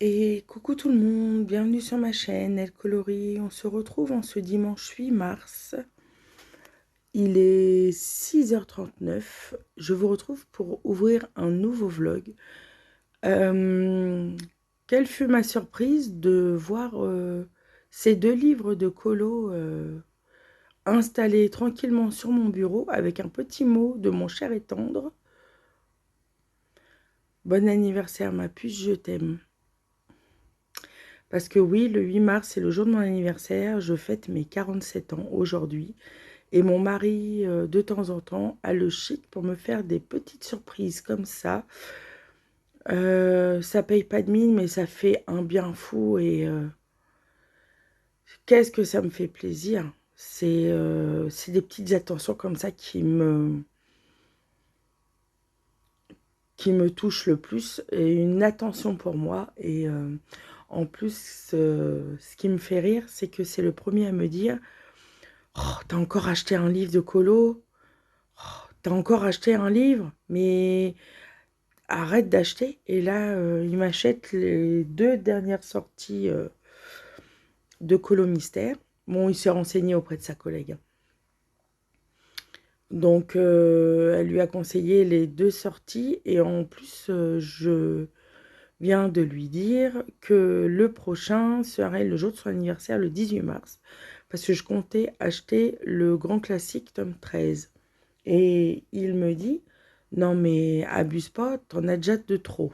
Et coucou tout le monde, bienvenue sur ma chaîne Elle Coloris. On se retrouve en ce dimanche 8 mars. Il est 6h39. Je vous retrouve pour ouvrir un nouveau vlog. Quelle fut ma surprise de voir ces deux livres de colo installés tranquillement sur mon bureau avec un petit mot de mon cher et tendre. Bon anniversaire ma puce, je t'aime. Parce que oui, le 8 mars, c'est le jour de mon anniversaire. Je fête mes 47 ans aujourd'hui. Et mon mari, de temps en temps, a le chic pour me faire des petites surprises comme ça. Ça paye pas de mine, mais ça fait un bien fou. Et qu'est-ce que ça me fait plaisir. C'est des petites attentions comme ça qui me touchent le plus. Et une attention pour moi. Et en plus, ce qui me fait rire, c'est que c'est le premier à me dire: «Oh, t'as encore acheté un livre de colo? Oh, t'as encore acheté un livre? Mais arrête d'acheter.» Et là, il m'achète les deux dernières sorties de Colo Mystère. Bon, il s'est renseigné auprès de sa collègue. Donc, elle lui a conseillé les deux sorties. Et en plus, je viens de lui dire que le prochain serait le jour de son anniversaire, le 18 mars. Parce que je comptais acheter le grand classique tome 13. Et il me dit: «Non mais abuse pas, t'en as déjà de trop.»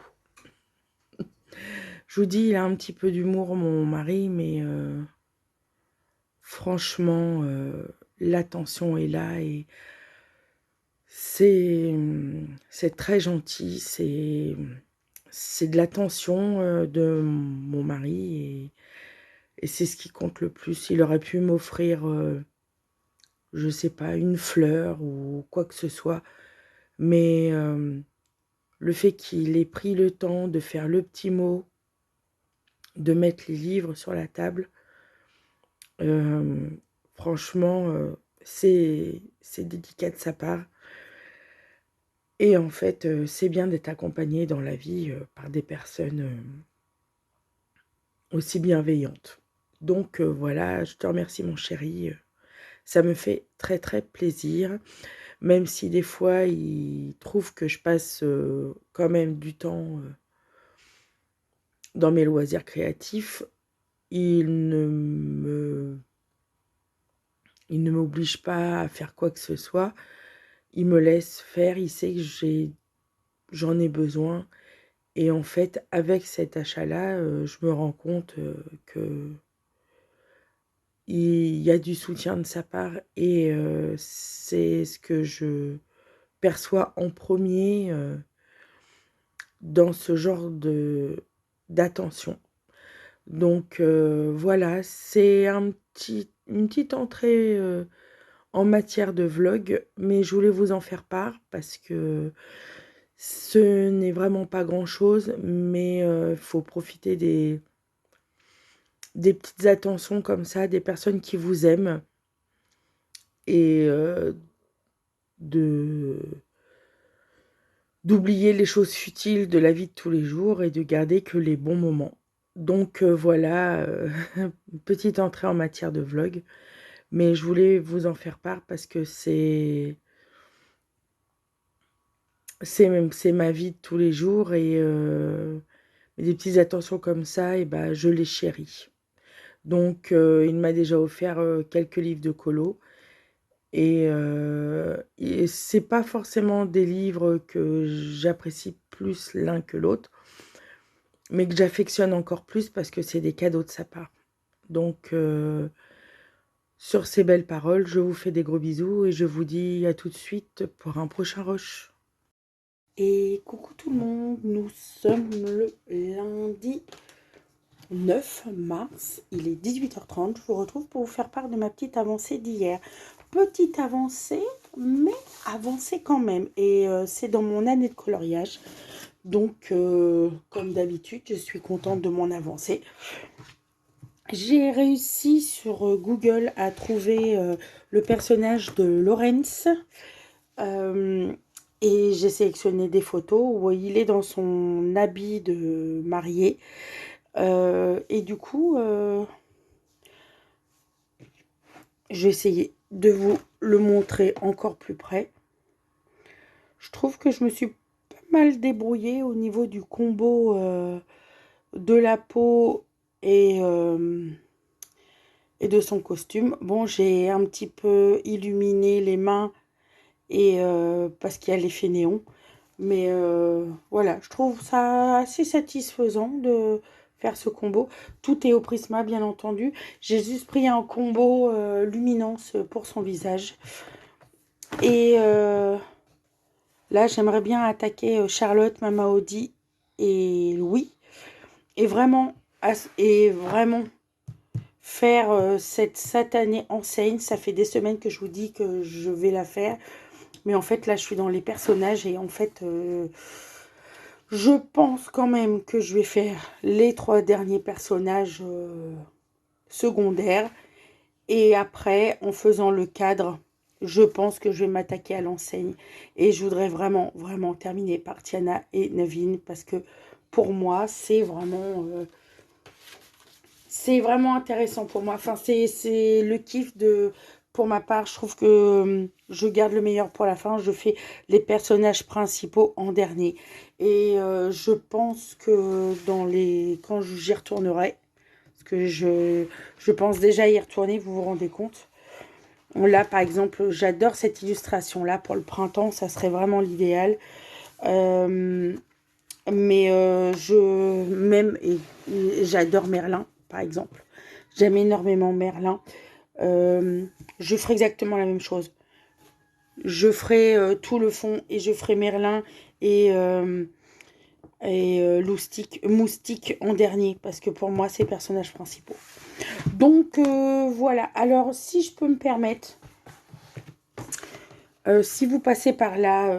Je vous dis, il a un petit peu d'humour, mon mari, mais franchement, l'attention est là et c'est très gentil. C'est de l'attention de mon mari et c'est ce qui compte le plus. Il aurait pu m'offrir, je sais pas, une fleur ou quoi que ce soit, mais le fait qu'il ait pris le temps de faire le petit mot, de mettre les livres sur la table, franchement, c'est délicat de sa part. Et en fait, c'est bien d'être accompagné dans la vie par des personnes aussi bienveillantes. Donc voilà, je te remercie mon chéri. Ça me fait très très plaisir, même si des fois il trouve que je passe quand même du temps dans mes loisirs créatifs. Il ne me il ne m'oblige pas à faire quoi que ce soit. Il me laisse faire, il sait que j'en ai besoin. Et en fait, avec cet achat-là, je me rends compte que il y a du soutien de sa part et c'est ce que je perçois en premier dans ce genre d'attention. Donc voilà, c'est une petite entrée en matière de vlog, mais je voulais vous en faire part parce que ce n'est vraiment pas grand-chose, mais faut profiter des petites attentions comme ça, des personnes qui vous aiment et de d'oublier les choses futiles de la vie de tous les jours et de garder que les bons moments. Donc voilà, petite entrée en matière de vlog, mais je voulais vous en faire part parce que c'est ma vie de tous les jours et des petites attentions comme ça, et ben, je les chéris. Donc il m'a déjà offert quelques livres de colo et c'est pas forcément des livres que j'apprécie plus l'un que l'autre, mais que j'affectionne encore plus parce que c'est des cadeaux de sa part. Donc sur ces belles paroles, je vous fais des gros bisous et je vous dis à tout de suite pour un prochain rush. Et coucou tout le monde, nous sommes le lundi 9 mars, il est 18h30, je vous retrouve pour vous faire part de ma petite avancée d'hier. Petite avancée, mais avancée quand même, et c'est dans mon année de coloriage. Donc, comme d'habitude, je suis contente de mon avancée. J'ai réussi sur Google à trouver le personnage de Lawrence. Et j'ai sélectionné des photos où il est dans son habit de mariée. Et du coup, je vais essayer de vous le montrer encore plus près. Je trouve que je me suis pas mal débrouillée au niveau du combo de la peau et, euh, et de son costume. Bon, j'ai un petit peu illuminé les mains et parce qu'il y a l'effet néon. Mais voilà, je trouve ça assez satisfaisant de faire ce combo. Tout est au Prisma, bien entendu. J'ai juste pris un combo luminance pour son visage. Et là, j'aimerais bien attaquer Charlotte, Mama Audi et Louis. Et vraiment, et vraiment faire cette satanée enseigne. Ça fait des semaines que je vous dis que je vais la faire. Mais en fait, là, je suis dans les personnages et en fait, je pense quand même que je vais faire les 3 derniers personnages secondaires. Et après, en faisant le cadre, je pense que je vais m'attaquer à l'enseigne. Et je voudrais vraiment, vraiment terminer par Tiana et Naveen parce que pour moi, c'est vraiment intéressant pour moi. Enfin, c'est le kiff de... Pour ma part, je trouve que je garde le meilleur pour la fin. Je fais les personnages principaux en dernier. Et je pense que quand j'y retournerai, parce que je pense déjà y retourner, vous vous rendez compte. Là, par exemple, j'adore cette illustration-là. Pour le printemps, ça serait vraiment l'idéal. Euh, mais j'adore Merlin, par exemple. J'aime énormément Merlin. Je ferai exactement la même chose. Je ferai tout le fond et je ferai Merlin et, Moustique en dernier parce que pour moi, c'est les personnages principaux. Donc voilà. Alors, si je peux me permettre, si vous passez par là,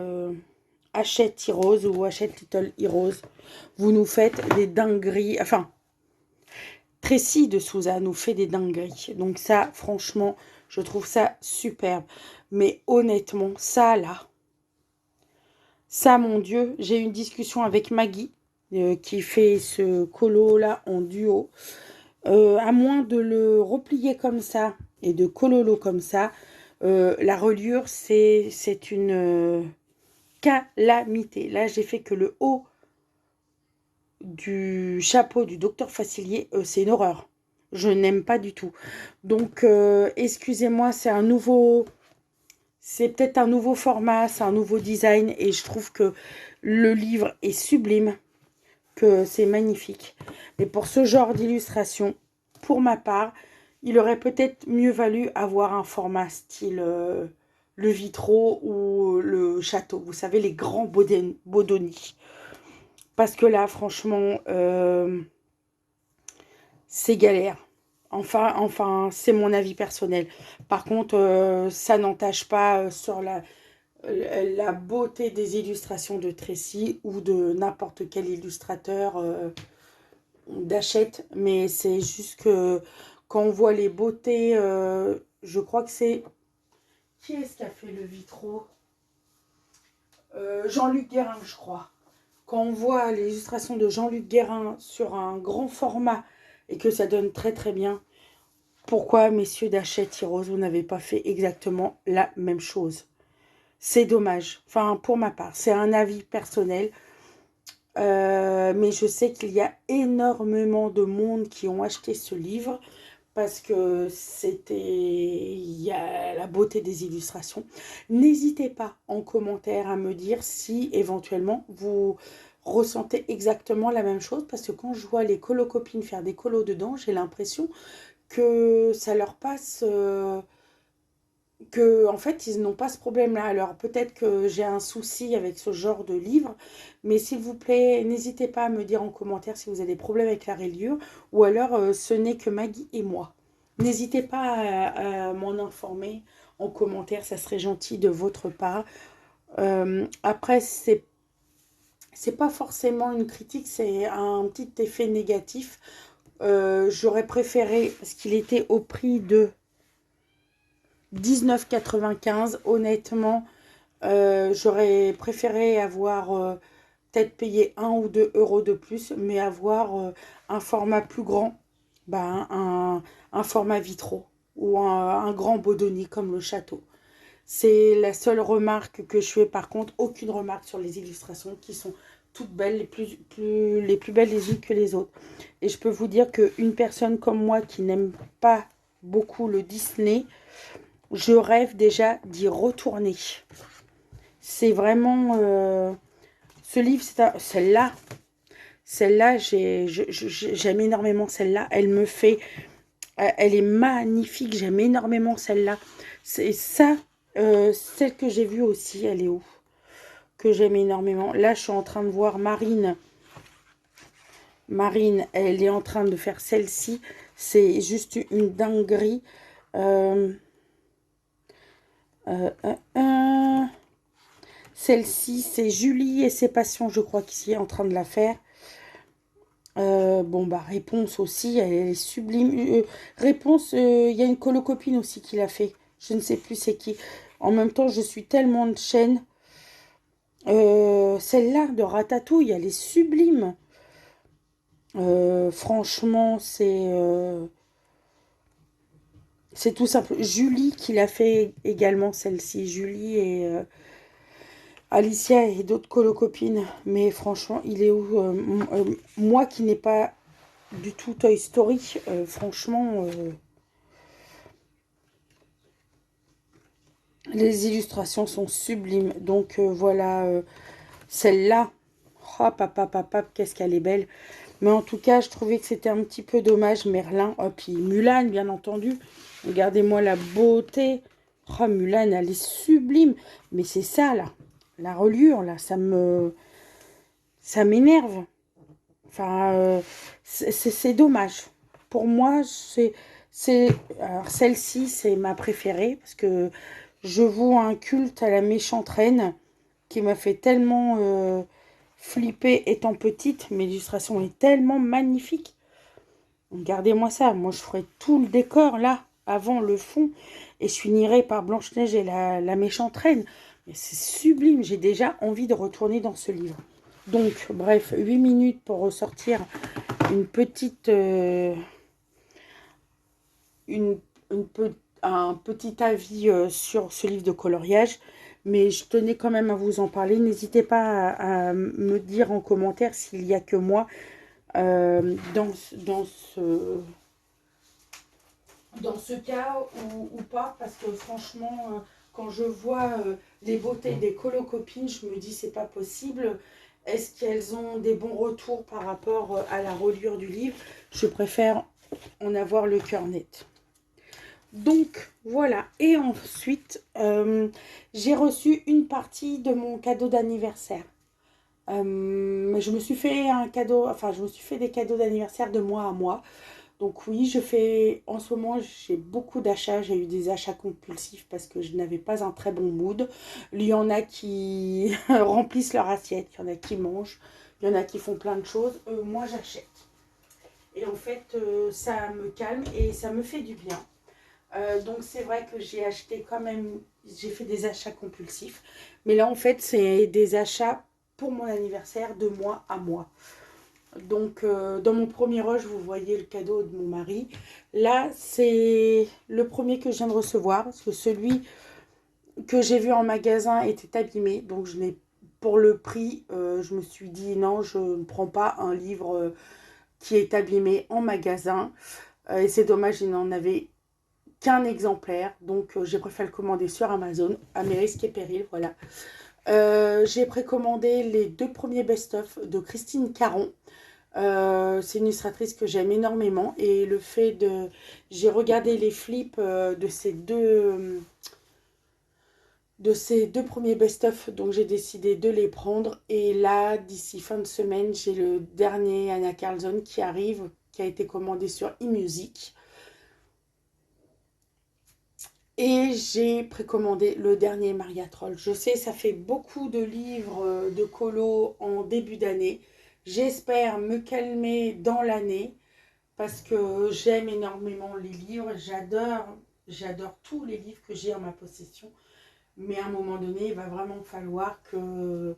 Hachette Heroes ou Hachette Little Heroes, vous nous faites des dingueries. Enfin, Tracy de Souza nous fait des dingueries. Donc ça, franchement, je trouve ça superbe. Mais honnêtement, ça là, ça, mon Dieu, j'ai eu une discussion avec Maggie, qui fait ce colo-là en duo. À moins de le replier comme ça et de cololo comme ça, la reliure, c'est une calamité. Là, j'ai fait que le haut du chapeau du docteur Facilier, c'est une horreur. Je n'aime pas du tout. Donc, excusez-moi, c'est peut-être un nouveau format, c'est un nouveau design et je trouve que le livre est sublime, que c'est magnifique. Mais pour ce genre d'illustration, pour ma part, il aurait peut-être mieux valu avoir un format style le Vitraux ou le Château. Vous savez, les grands Bodoni. Parce que là, franchement, c'est galère. Enfin, c'est mon avis personnel. Par contre, ça n'entache pas sur la beauté des illustrations de Tracy ou de n'importe quel illustrateur d'Hachette. Mais c'est juste que quand on voit les beautés, je crois que c'est... Qui est-ce qui a fait le Vitraux? Jean-Luc Guérin, je crois. Quand on voit les illustrations de Jean-Luc Guérin sur un grand format et que ça donne très très bien, pourquoi, messieurs d'Hachette Heroes, vous n'avez pas fait exactement la même chose? C'est dommage. Enfin, pour ma part, c'est un avis personnel. Mais je sais qu'il y a énormément de monde qui ont acheté ce livre parce que il y a la beauté des illustrations. N'hésitez pas en commentaire à me dire si éventuellement vous ressentez exactement la même chose parce que quand je vois les colocopines faire des colos dedans, j'ai l'impression que ça leur passe, que en fait ils n'ont pas ce problème-là. Alors peut-être que j'ai un souci avec ce genre de livre, mais s'il vous plaît, n'hésitez pas à me dire en commentaire si vous avez des problèmes avec la reliure, ou alors ce n'est que Maggie et moi. N'hésitez pas à m'en informer en commentaire, ça serait gentil de votre part. Après, c'est pas forcément une critique, c'est un petit effet négatif. J'aurais préféré, parce qu'il était au prix de 19,95. Honnêtement, j'aurais préféré avoir peut-être payer 1 ou 2 € de plus, mais avoir un format plus grand, bah, un format vitraux ou un grand Bodoni comme le château. C'est la seule remarque que je fais. Par contre, aucune remarque sur les illustrations qui sont toutes belles, les plus belles les unes que les autres. Et je peux vous dire qu'une personne comme moi qui n'aime pas beaucoup le Disney, je rêve déjà d'y retourner. C'est vraiment... ce livre, celle-là, j'aime énormément celle-là. Elle est magnifique, j'aime énormément celle-là. C'est ça, celle que j'ai vue aussi, elle est où? Que j'aime énormément. Là, je suis en train de voir Marine. Marine, elle est en train de faire celle-ci. C'est juste une dinguerie. Euh, euh, euh, euh. Celle-ci, c'est Julie et ses passions, je crois, qui est en train de la faire. Bon, bah, Réponse aussi, elle est sublime. Réponse, il y a une colocopine aussi qui l'a fait. Je ne sais plus c'est qui. En même temps, je suis tellement de chaînes. Celle-là, de Ratatouille, elle est sublime. Franchement, c'est tout simple. Julie qui l'a fait également, celle-ci. Julie et Alicia et d'autres colocopines. Mais franchement, il est où moi qui n'ai pas du tout Toy Story, franchement, les illustrations sont sublimes. Donc voilà, celle-là, oh, papa, qu'est-ce qu'elle est belle. Mais en tout cas, je trouvais que c'était un petit peu dommage, Merlin. Oh, puis Mulan, bien entendu. Regardez-moi la beauté. Oh, Mulan, elle est sublime. Mais c'est ça, là. La reliure, là, ça m'énerve. Enfin, c'est dommage. Pour moi, alors celle-ci, c'est ma préférée parce que je voue un culte à la méchante reine qui m'a fait tellement flipper étant petite. Mais l'illustration est tellement magnifique. Regardez-moi ça. Moi, je ferais tout le décor là, avant le fond, et je finirais par Blanche-Neige et la méchante reine. Mais c'est sublime. J'ai déjà envie de retourner dans ce livre. Donc, bref, 8 minutes pour ressortir une petite, une, un petit avis sur ce livre de coloriage. Mais je tenais quand même à vous en parler. N'hésitez pas à me dire en commentaire s'il n'y a que moi dans ce cas ou pas. Parce que franchement, quand je vois les beautés des colocopines, je me dis c'est pas possible. Est-ce qu'elles ont des bons retours par rapport à la reliure du livre? Je préfère en avoir le cœur net. Donc voilà, et ensuite j'ai reçu une partie de mon cadeau d'anniversaire. Je me suis fait un cadeau, enfin je me suis fait des cadeaux d'anniversaire de mois à mois. Donc oui, je fais, en ce moment j'ai beaucoup d'achats, j'ai eu des achats compulsifs parce que je n'avais pas un très bon mood. Il y en a qui remplissent leur assiette, il y en a qui mangent, il y en a qui font plein de choses. Moi j'achète. Et en fait, ça me calme et ça me fait du bien. Donc c'est vrai que j'ai acheté quand même, j'ai fait des achats compulsifs. Mais là en fait c'est des achats pour mon anniversaire de mois à mois. Donc dans mon premier rush vous voyez le cadeau de mon mari. Là c'est le premier que je viens de recevoir. Parce que celui que j'ai vu en magasin était abîmé. Donc je n'ai, pour le prix, je me suis dit non, je ne prends pas un livre qui est abîmé en magasin. Et c'est dommage, il n'en avait qu'un exemplaire, donc j'ai préféré le commander sur Amazon, à mes risques et périls, voilà. J'ai précommandé les 2 premiers best-of de Christine Caron. C'est une illustratrice que j'aime énormément, et le fait de... J'ai regardé les flips de ces deux premiers best-of, donc j'ai décidé de les prendre. Et là, d'ici fin de semaine, j'ai le dernier Anna Carlson qui arrive, qui a été commandé sur eMusic. Et j'ai précommandé le dernier Maria Troll. Je sais, ça fait beaucoup de livres de colo en début d'année. J'espère me calmer dans l'année parce que j'aime énormément les livres. J'adore tous les livres que j'ai en ma possession. Mais à un moment donné, il va vraiment falloir que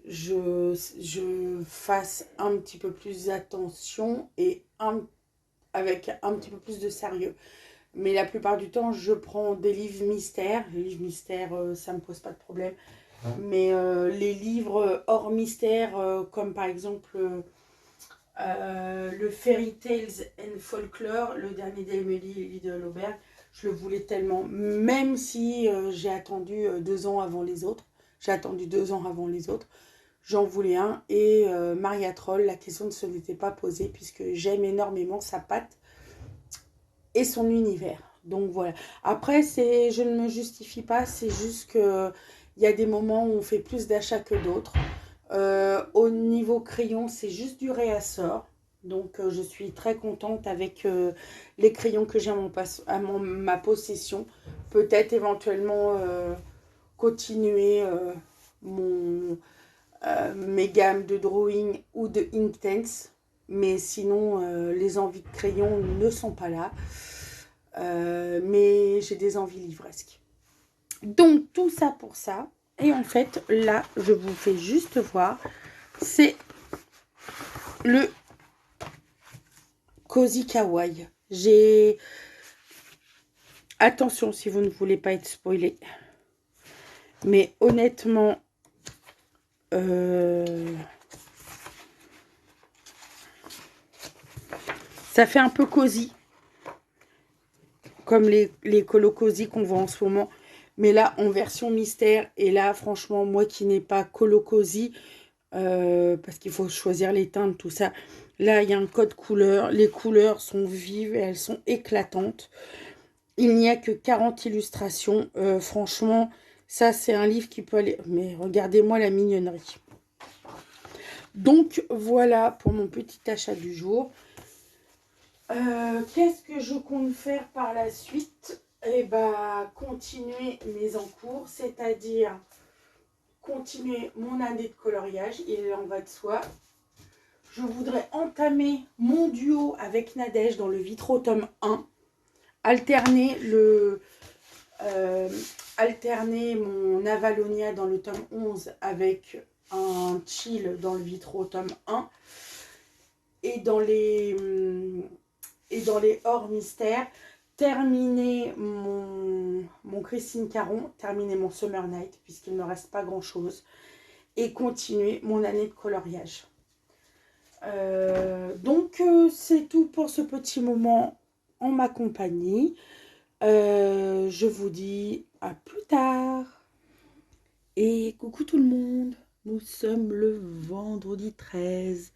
je fasse un petit peu plus attention et avec un petit peu plus de sérieux. Mais la plupart du temps, je prends des livres mystères. Les livres mystères, ça me pose pas de problème. Mais les livres hors mystère, comme par exemple le Fairy Tales and Folklore, le dernier d'Emily de Lauberg, je le voulais tellement. Même si j'ai attendu 2 ans avant les autres. J'ai attendu 2 ans avant les autres. J'en voulais un. Et Maria Troll, la question ne se n'était pas posée puisque j'aime énormément sa patte et son univers. Donc voilà. Après, je ne me justifie pas, c'est juste que il y a des moments où on fait plus d'achats que d'autres. Au niveau crayon, c'est juste du réassort. Donc je suis très contente avec les crayons que j'ai ma possession. Peut-être éventuellement continuer mes gammes de drawing ou de Inktense. Mais sinon, les envies de crayon ne sont pas là. Mais j'ai des envies livresques. Donc, tout ça pour ça. Et en fait, là, je vous fais juste voir. C'est le Cozy Kawaii. Attention si vous ne voulez pas être spoilé. Mais honnêtement, ça fait un peu cosy. Comme les colos cosy qu'on voit en ce moment. Mais là, en version mystère. Et là, franchement, moi qui n'ai pas colo cosy, parce qu'il faut choisir les teintes, tout ça. Là, il y a un code couleur. Les couleurs sont vives et elles sont éclatantes. Il n'y a que 40 illustrations. Franchement, ça, c'est un livre qui peut aller... Mais regardez-moi la mignonnerie. Donc, voilà pour mon petit achat du jour. Qu'est-ce que je compte faire par la suite? Eh bien, continuer mes encours, c'est-à-dire continuer mon année de coloriage, il en va de soi. Je voudrais entamer mon duo avec Nadège dans le Vitro tome 1, alterner mon Avalonia dans le tome 11 avec un chill dans le Vitro tome 1, et dans les hors mystères, terminer mon Christine Caron, terminer mon Summer Night, puisqu'il ne me reste pas grand chose, et continuer mon année de coloriage. Donc c'est tout pour ce petit moment en ma compagnie. Je vous dis à plus tard. Et coucou tout le monde, nous sommes le vendredi 13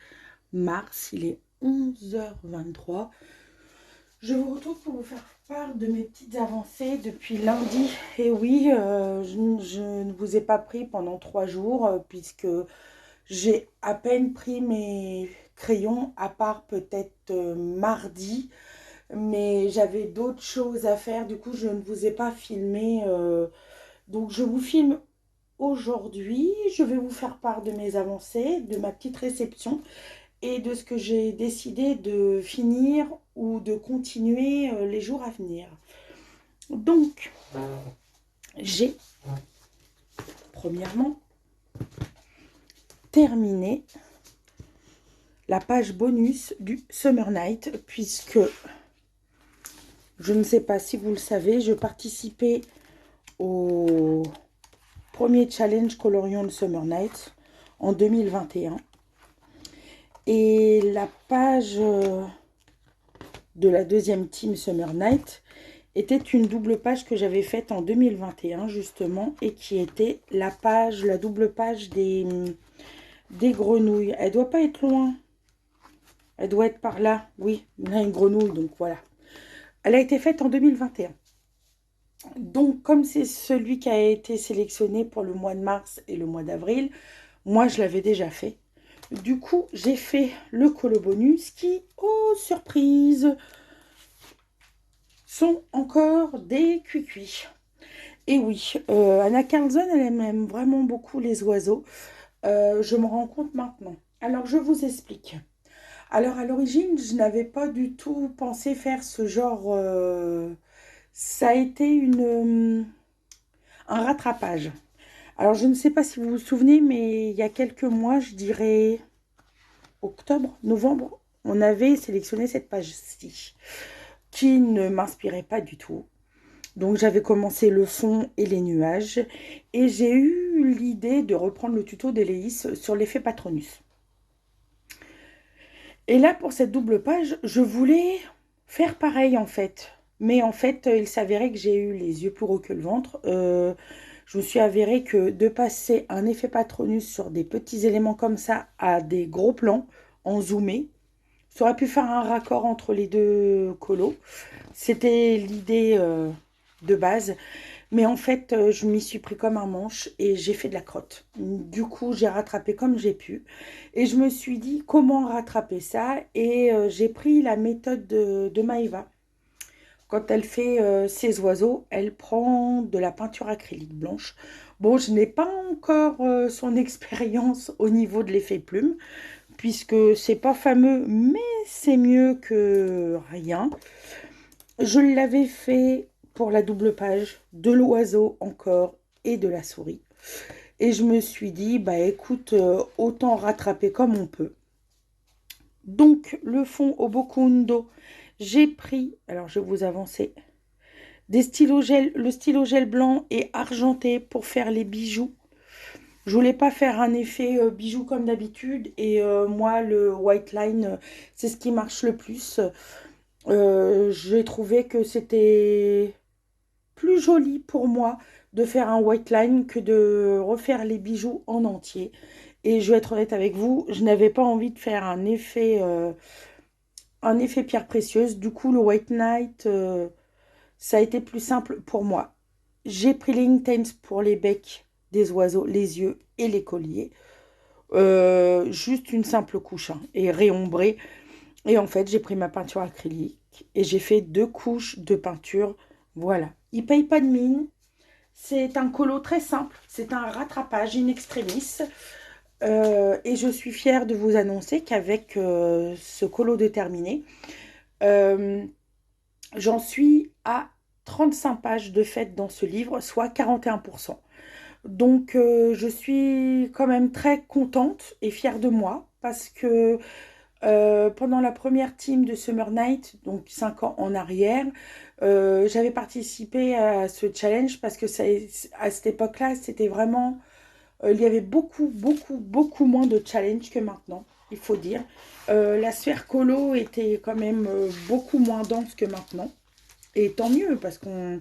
mars, il est 11h23. Je vous retrouve pour vous faire part de mes petites avancées depuis lundi. Et oui, je ne vous ai pas pris pendant 3 jours puisque j'ai à peine pris mes crayons, à part peut-être mardi. Mais j'avais d'autres choses à faire, du coup je ne vous ai pas filmé. Donc je vous filme aujourd'hui. Je vais vous faire part de mes avancées, de ma petite réception et de ce que j'ai décidé de finir ou de continuer les jours à venir. Donc, j'ai premièrement terminé la page bonus du Summer Night, puisque je ne sais pas si vous le savez, je participais au premier challenge Colorion de Summer Night en 2021. Et la page de la deuxième team Summer Night était une double page que j'avais faite en 2021 justement, et qui était la double page des grenouilles. Elle doit pas être loin. Elle doit être par là. Oui, il y a une grenouille, donc voilà. Elle a été faite en 2021. Donc, comme c'est celui qui a été sélectionné pour le mois de mars et le mois d'avril, moi, je l'avais déjà fait. Du coup, j'ai fait le colo bonus qui, oh, surprise, sont encore des cuicuis. Et oui, Anna Carlson, elle aime vraiment beaucoup les oiseaux. Je me rends compte maintenant. Alors, je vous explique. Alors, à l'origine, je n'avais pas du tout pensé faire ce genre... ça a été un rattrapage. Alors, je ne sais pas si vous vous souvenez, mais il y a quelques mois, je dirais octobre, novembre, on avait sélectionné cette page-ci qui ne m'inspirait pas du tout. Donc, j'avais commencé le fond et les nuages et j'ai eu l'idée de reprendre le tuto d'Éléis sur l'effet Patronus. Et là, pour cette double page, je voulais faire pareil en fait. Mais en fait, il s'avérait que j'ai eu les yeux plus gros que le ventre. Je me suis avéré que de passer un effet Patronus sur des petits éléments comme ça à des gros plans en zoomé, ça aurait pu faire un raccord entre les deux colos. C'était l'idée de base. Mais en fait, je m'y suis pris comme un manche et j'ai fait de la crotte. Du coup, j'ai rattrapé comme j'ai pu. Et je me suis dit comment rattraper ça. Et j'ai pris la méthode de Maëva. Quand elle fait ses oiseaux, elle prend de la peinture acrylique blanche. Bon, je n'ai pas encore son expérience au niveau de l'effet plume, puisque c'est pas fameux, mais c'est mieux que rien. Je l'avais fait pour la double page de l'oiseau encore et de la souris. Et je me suis dit, bah écoute, autant rattraper comme on peut. Donc, le fond au Bokundo, j'ai pris, alors je vais vous avancer, des stylos gel, le stylo gel blanc et argenté pour faire les bijoux. Je voulais pas faire un effet bijou comme d'habitude. Et moi, le white line, c'est ce qui marche le plus. J'ai trouvé que c'était plus joli pour moi de faire un white line que de refaire les bijoux en entier. Et je vais être honnête avec vous, je n'avais pas envie de faire un effet pierre précieuse. Du coup, le white night, ça a été plus simple pour moi. J'ai pris les Inktense pour les becs des oiseaux, les yeux et les colliers. Juste une simple couche hein, et réombré. Et en fait, j'ai pris ma peinture acrylique et j'ai fait 2 couches de peinture. Voilà. Il paye pas de mine. C'est un colo très simple. C'est un rattrapage in extremis. Et je suis fière de vous annoncer qu'avec ce colo de terminé, euh, j'en suis à 35 pages de fait dans ce livre, soit 41%. Donc, je suis quand même très contente et fière de moi parce que pendant la première team de Summer Night, donc 5 ans en arrière, j'avais participé à ce challenge parce que à cette époque-là, c'était vraiment... il y avait beaucoup moins de challenges que maintenant, il faut dire. La sphère colo était quand même beaucoup moins dense que maintenant. Et tant mieux, parce qu'on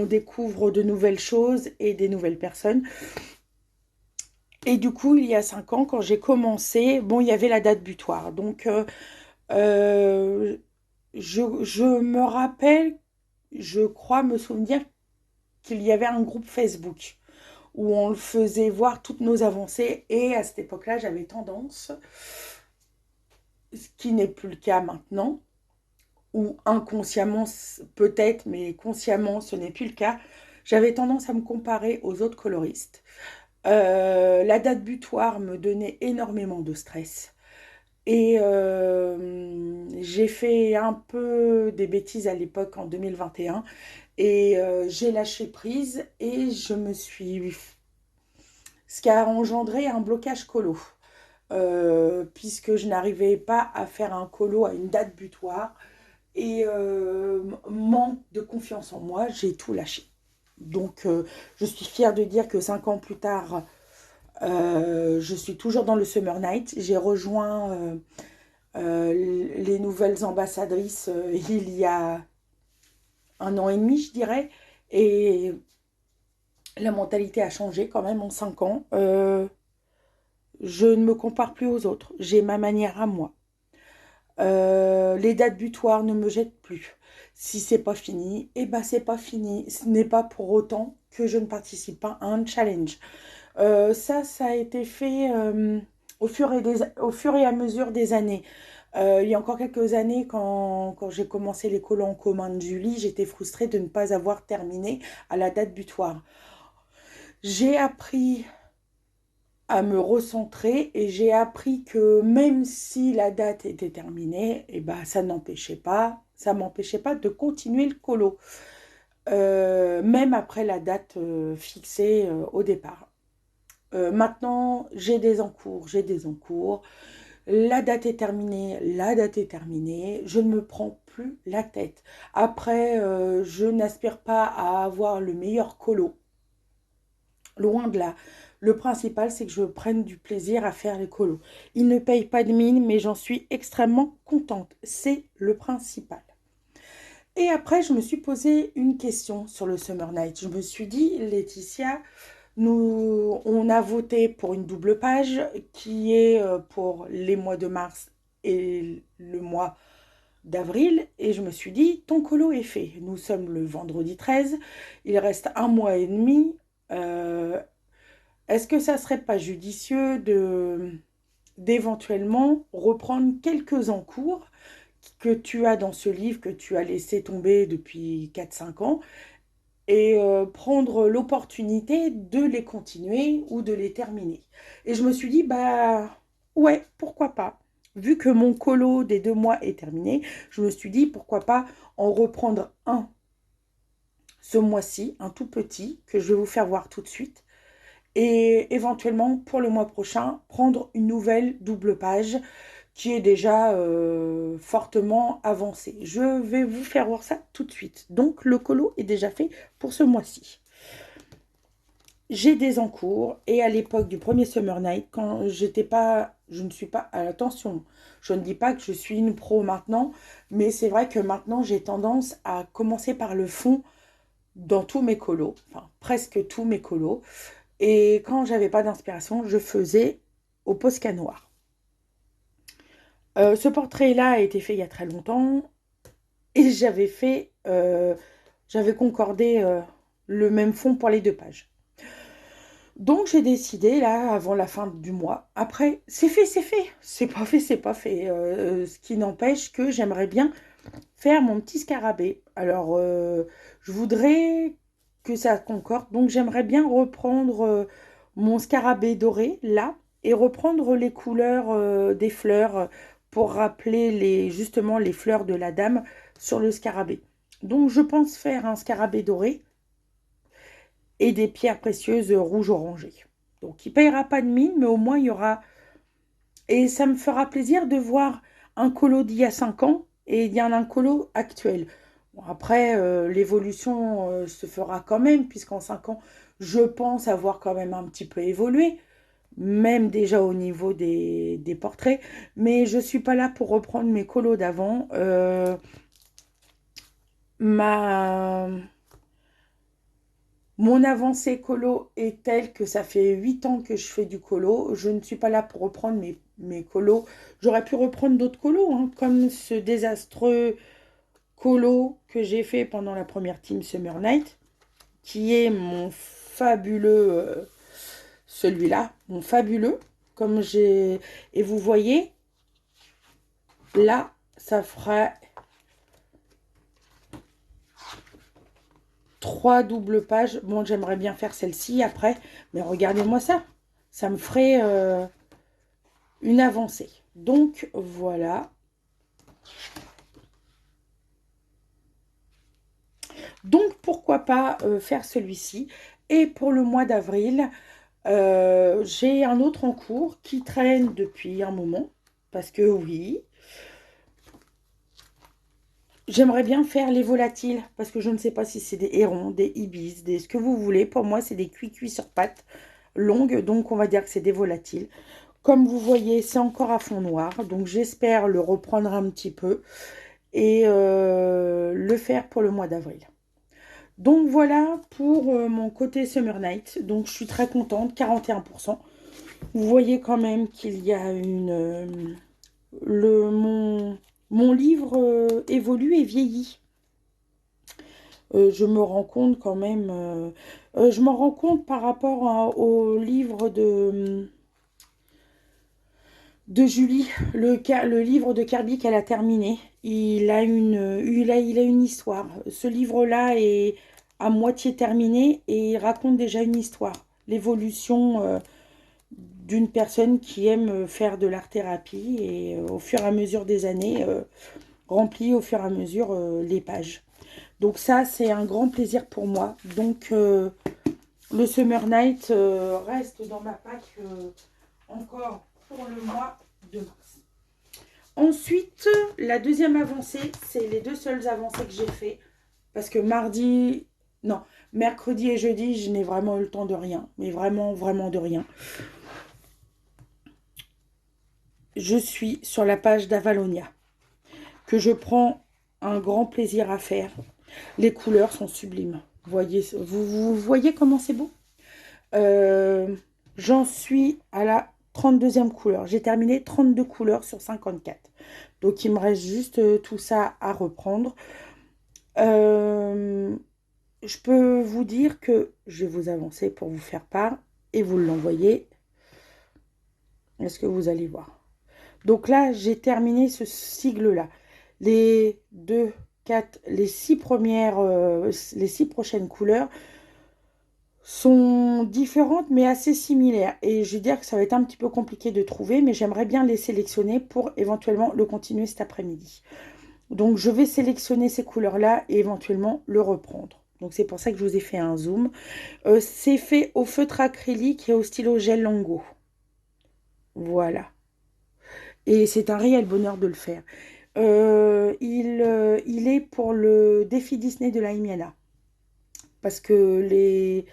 découvre de nouvelles choses et des nouvelles personnes. Et du coup, il y a 5 ans, quand j'ai commencé, bon, il y avait la date butoir. Donc, euh, je me rappelle, je crois me souvenir qu'il y avait un groupe Facebook où on le faisait voir toutes nos avancées. Et à cette époque-là, j'avais tendance, ce qui n'est plus le cas maintenant, ou inconsciemment peut-être, mais consciemment ce n'est plus le cas, j'avais tendance à me comparer aux autres coloristes. La date butoir me donnait énormément de stress. Et j'ai fait un peu des bêtises à l'époque en 2021 et j'ai lâché prise et je me suis... Ce qui a engendré un blocage colo. Puisque je n'arrivais pas à faire un colo à une date butoir et manque de confiance en moi, j'ai tout lâché. Donc je suis fière de dire que 5 ans plus tard, je suis toujours dans le Summer Night. J'ai rejoint les nouvelles ambassadrices il y a 1 an et demi, je dirais. Et la mentalité a changé quand même en 5 ans. Je ne me compare plus aux autres. J'ai ma manière à moi. Les dates butoirs ne me jettent plus. Si c'est pas fini, eh ben c'est pas fini. Ce n'est pas pour autant que je ne participe pas à un challenge. Ça a été fait au fur et à mesure des années. Il y a encore quelques années, quand j'ai commencé les colos en commun de Julie, j'étais frustrée de ne pas avoir terminé à la date butoir. J'ai appris à me recentrer et j'ai appris que même si la date était terminée, et ben, ça m'empêchait pas de continuer le colo, même après la date fixée au départ. Maintenant, j'ai des encours, j'ai des encours. La date est terminée, la date est terminée. Je ne me prends plus la tête. Après, je n'aspire pas à avoir le meilleur colo. Loin de là. Le principal, c'est que je prenne du plaisir à faire les colos. Ils ne payent pas de mine, mais j'en suis extrêmement contente. C'est le principal. Et après, je me suis posé une question sur le Summer Night. Je me suis dit, Laetitia, on a voté pour une double page qui est pour les mois de mars et le mois d'avril. Et je me suis dit, ton colo est fait. Nous sommes le vendredi 13. Il reste un mois et demi. Est-ce que ça serait pas judicieux d'éventuellement reprendre quelques encours que tu as dans ce livre que tu as laissé tomber depuis 4 5 ans et prendre l'opportunité de les continuer ou de les terminer. Et je me suis dit, bah ouais, pourquoi pas. Vu que mon colo des 2 mois est terminé, je me suis dit, pourquoi pas en reprendre un ce mois-ci, un tout petit, que je vais vous faire voir tout de suite. Et éventuellement, pour le mois prochain, prendre une nouvelle double page qui est déjà fortement avancée. Je vais vous faire voir ça tout de suite. Donc, le colo est déjà fait pour ce mois-ci. J'ai des encours et à l'époque du premier Summer Night, quand j'étais pas, je ne suis pas, attention, je ne dis pas que je suis une pro maintenant, mais c'est vrai que maintenant j'ai tendance à commencer par le fond dans tous mes colos, enfin presque tous mes colos. Et quand j'avais pas d'inspiration, je faisais au Posca noir. Ce portrait-là a été fait il y a très longtemps et j'avais concordé le même fond pour les 2 pages. Donc j'ai décidé là avant la fin du mois. Après, c'est fait, c'est fait. C'est pas fait, c'est pas fait. Ce qui n'empêche que j'aimerais bien faire mon petit scarabée. Alors, je voudrais que ça concorde. Donc j'aimerais bien reprendre mon scarabée doré là et reprendre les couleurs des fleurs pour rappeler justement les fleurs de la dame sur le scarabée. Donc je pense faire un scarabée doré et des pierres précieuses rouge orangé. Donc il ne payera pas de mine, mais au moins il y aura... Et ça me fera plaisir de voir un colo d'il y a 5 ans et il y en a un colo actuel. Bon, après, l'évolution se fera quand même, puisqu'en 5 ans, je pense avoir quand même un petit peu évolué, même déjà au niveau des portraits. Mais je ne suis pas là pour reprendre mes colos d'avant. Ma... Mon avancée colo est telle que ça fait 8 ans que je fais du colo. Je ne suis pas là pour reprendre mes colos. J'aurais pu reprendre d'autres colos, hein, comme ce désastreux colo que j'ai fait pendant la première Team Summer Night, qui est mon fabuleux, celui-là, mon fabuleux, comme j'ai... Et vous voyez, là, ça fera 3 doubles pages. Bon, j'aimerais bien faire celle-ci après, mais regardez-moi ça. Ça me ferait une avancée. Donc, voilà. Donc, pourquoi pas faire celui-ci. Et pour le mois d'avril, j'ai un autre en cours qui traîne depuis un moment. Parce que oui, j'aimerais bien faire les volatiles. Parce que je ne sais pas si c'est des hérons, des ibis, ce que vous voulez. Pour moi, c'est des cuits sur pattes longues. Donc, on va dire que c'est des volatiles. Comme vous voyez, c'est encore à fond noir. Donc, j'espère le reprendre un petit peu. Et le faire pour le mois d'avril. Donc voilà pour mon côté Summer Night. Donc je suis très contente, 41%. Vous voyez quand même qu'il y a mon livre évolue et vieillit. Je me rends compte quand même... je me rends compte par rapport au livre de Julie, le livre de Kirby qu'elle a terminé. Il a une histoire. Ce livre-là est à moitié terminé et il raconte déjà une histoire. L'évolution d'une personne qui aime faire de l'art-thérapie et au fur et à mesure des années, remplit au fur et à mesure les pages. Donc ça, c'est un grand plaisir pour moi. Donc Le Summer Night reste dans ma pack encore pour le mois de mars. Ensuite, la deuxième avancée, c'est les deux seules avancées que j'ai fait. Parce que mardi, non, mercredi et jeudi, je n'ai vraiment eu le temps de rien. Mais vraiment, vraiment de rien. Je suis sur la page d'Avalonia, que je prends un grand plaisir à faire. Les couleurs sont sublimes. Vous voyez comment c'est beau. J'en suis à la 32e couleur. J'ai terminé 32 couleurs sur 54. Donc, il me reste juste tout ça à reprendre. Euh, je peux vous dire que je vais vous avancer pour vous faire part et vous l'envoyer. Est-ce que vous allez voir? Donc là, j'ai terminé ce sigle-là. Les 2, 4, les 6 prochaines couleurs sont différentes mais assez similaires. Et je vais dire que ça va être un petit peu compliqué de trouver, mais j'aimerais bien les sélectionner pour éventuellement le continuer cet après-midi. Donc je vais sélectionner ces couleurs-là et éventuellement le reprendre. Donc c'est pour ça que je vous ai fait un zoom. C'est fait au feutre acrylique et au stylo gel Longo. Voilà. Et c'est un réel bonheur de le faire. Il est pour le défi Disney de la Imiana. Parce que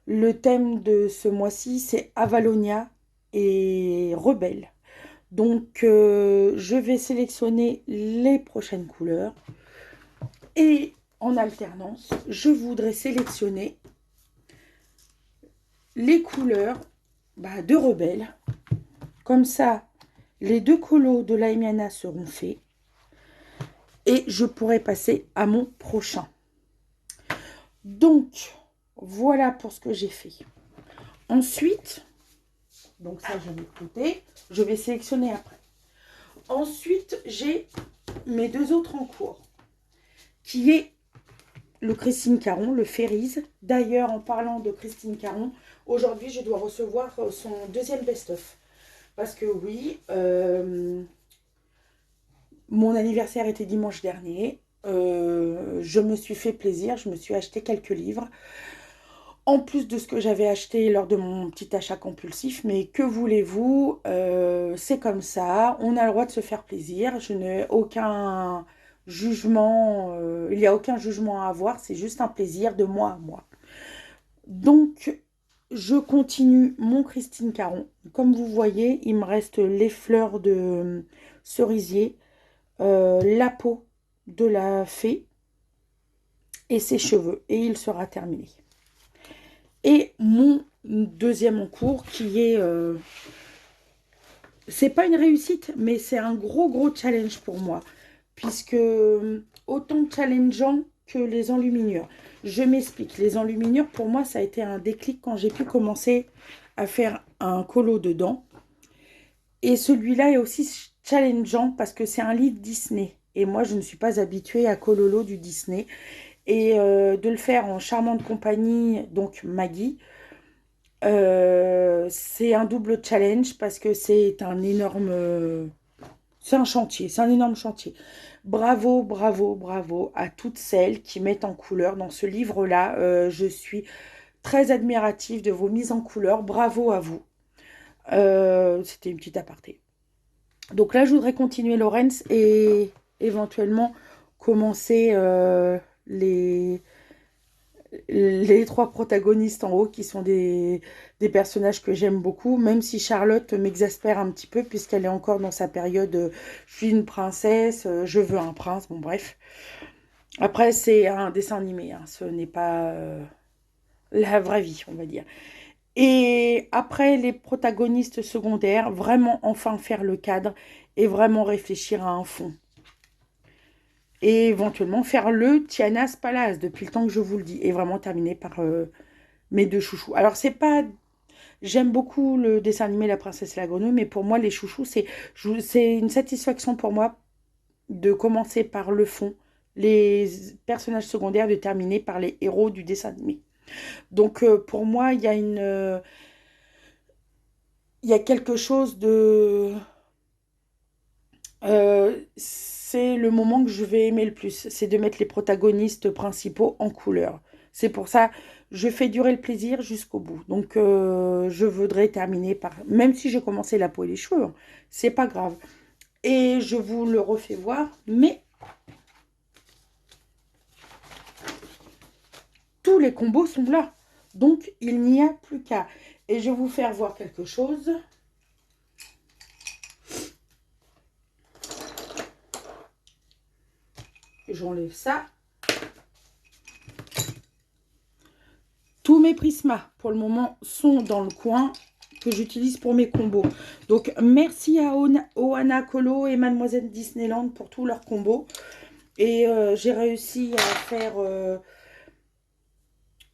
le thème de ce mois-ci, c'est Avalonia et Rebelle. Donc, je vais sélectionner les prochaines couleurs. Et en alternance, je voudrais sélectionner les couleurs de Rebelle. Comme ça, les deux colos de l'Aimiana seront faits. Et je pourrai passer à mon prochain. Donc, voilà pour ce que j'ai fait. Ensuite, donc ça, je vais de côté. Je vais sélectionner après. Ensuite, j'ai mes deux autres en cours, qui est le Christine Caron, le Fairies. D'ailleurs, en parlant de Christine Caron, aujourd'hui, je dois recevoir son deuxième best-of. Parce que oui, mon anniversaire était dimanche dernier. Je me suis fait plaisir, je me suis acheté quelques livres. En plus de ce que j'avais acheté lors de mon petit achat compulsif, mais que voulez-vous, c'est comme ça, on a le droit de se faire plaisir, je n'ai aucun jugement, il n'y a aucun jugement à avoir, c'est juste un plaisir de moi à moi. Donc, je continue mon Christine Caron. Comme vous voyez, il me reste les fleurs de cerisier, la peau de la fée et ses cheveux, et il sera terminé. Et mon deuxième en cours qui est... c'est pas une réussite, mais c'est un gros challenge pour moi. Puisque autant challengeant que les enluminures. Je m'explique. Les enluminures, pour moi, ça a été un déclic quand j'ai pu commencer à faire un colo dedans. Et celui-là est aussi challengeant parce que c'est un livre Disney. Et moi, je ne suis pas habituée à cololo du Disney. Et de le faire en charmante compagnie, donc Maggie, c'est un double challenge parce que c'est un énorme... c'est un chantier, c'est un énorme chantier. Bravo, bravo, bravo à toutes celles qui mettent en couleur dans ce livre-là. Je suis très admirative de vos mises en couleur. Bravo à vous. C'était une petite aparté. Donc là, je voudrais continuer Laurence et éventuellement commencer les trois protagonistes en haut qui sont des personnages que j'aime beaucoup, même si Charlotte m'exaspère un petit peu puisqu'elle est encore dans sa période je suis une princesse, je veux un prince, bon bref. Après, c'est un dessin animé, hein, ce n'est pas la vraie vie, on va dire. Et après, les protagonistes secondaires, vraiment enfin faire le cadre et vraiment réfléchir à un fond. Et éventuellement faire le Tiana's Palace, depuis le temps que je vous le dis. Et vraiment terminer par mes deux chouchous. Alors, c'est pas... J'aime beaucoup le dessin animé La Princesse et la Grenouille, mais pour moi, les chouchous, c'est une satisfaction pour moi de commencer par le fond, les personnages secondaires, de terminer par les héros du dessin animé. Donc, pour moi, il y a quelque chose de... c'est le moment que je vais aimer le plus, c'est de mettre les protagonistes principaux en couleur. C'est pour ça je fais durer le plaisir jusqu'au bout. Donc, je voudrais terminer par... Même si j'ai commencé la peau et les cheveux, hein, c'est pas grave. Et je vous le refais voir, mais tous les combos sont là. Donc, il n'y a plus qu'à. Et je vais vous faire voir quelque chose. J'enlève ça. Tous mes prismas, pour le moment, sont dans le coin que j'utilise pour mes combos. Donc, merci à Ohana Colo et Mademoiselle Disneyland pour tous leurs combos. Et j'ai réussi à faire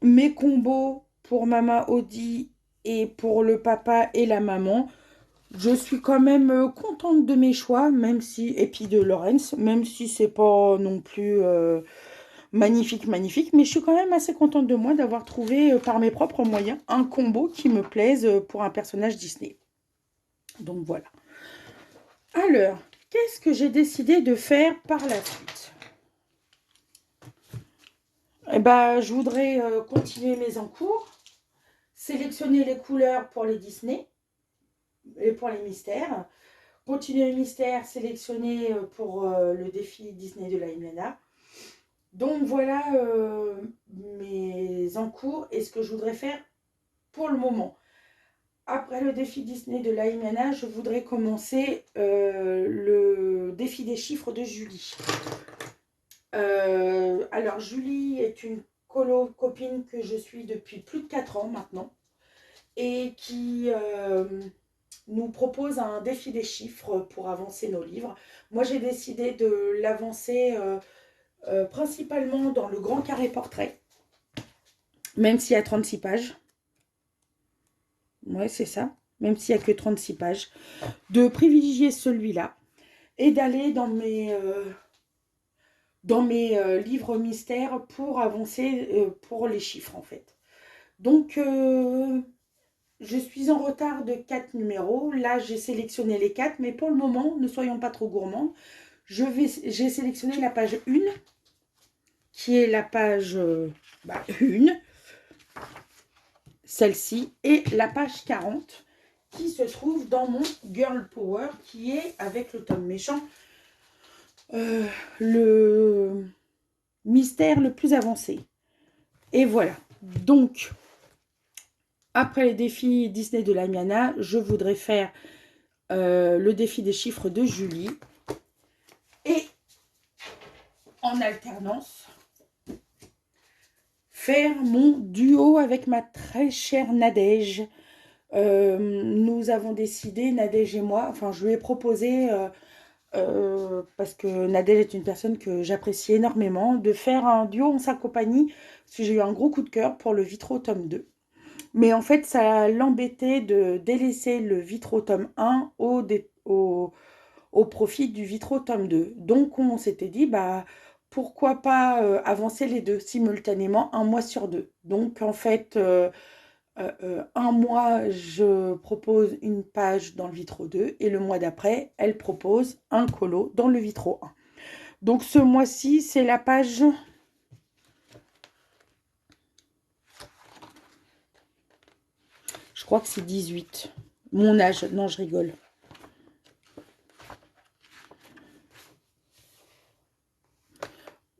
mes combos pour Mama Audi et pour le papa et la maman. Je suis quand même contente de mes choix, même si, et puis de Lorenz, même si c'est pas non plus magnifique, magnifique, mais je suis quand même assez contente de moi d'avoir trouvé par mes propres moyens un combo qui me plaise pour un personnage Disney. Donc voilà. Alors, qu'est-ce que j'ai décidé de faire par la suite? Eh ben, je voudrais continuer mes encours, sélectionner les couleurs pour les Disney et pour les mystères, continuer le mystère, sélectionner pour le défi Disney de la Imiana. Donc voilà mes encours et ce que je voudrais faire pour le moment. Après le défi Disney de la Imiana, je voudrais commencer le défi des chiffres de Julie. Alors Julie est une copine que je suis depuis plus de 4 ans maintenant et qui nous propose un défi des chiffres pour avancer nos livres. Moi j'ai décidé de l'avancer principalement dans le grand carré portrait, même s'il y a 36 pages. Ouais, c'est ça, même s'il n'y a que 36 pages. De privilégier celui-là et d'aller dans mes livres mystères pour avancer pour les chiffres en fait. Donc je suis en retard de 4 numéros. Là j'ai sélectionné les 4, mais pour le moment ne soyons pas trop gourmands. J'ai sélectionné la page 1 qui est la page 1, celle-ci, et la page 40 qui se trouve dans mon Girl Power qui est avec le tome méchant le mystère le plus avancé. Et voilà. Donc, après les défis Disney de la Miana, je voudrais faire le défi des chiffres de Julie. Et en alternance, faire mon duo avec ma très chère Nadège. Nous avons décidé, Nadège et moi, enfin je lui ai proposé... parce que Nadège est une personne que j'apprécie énormément, de faire un duo en sa compagnie, parce que j'ai eu un gros coup de cœur pour le Vitro tome 2. Mais en fait, ça l'embêtait de délaisser le Vitro tome 1 au profit du Vitro tome 2. Donc, on s'était dit, bah, pourquoi pas avancer les deux simultanément, un mois sur deux. Donc, en fait, un mois, je propose une page dans le Vitro 2 et le mois d'après, elle propose un colo dans le Vitro 1. Donc, ce mois-ci, c'est la page... Je crois que c'est 18. Mon âge. Non, je rigole.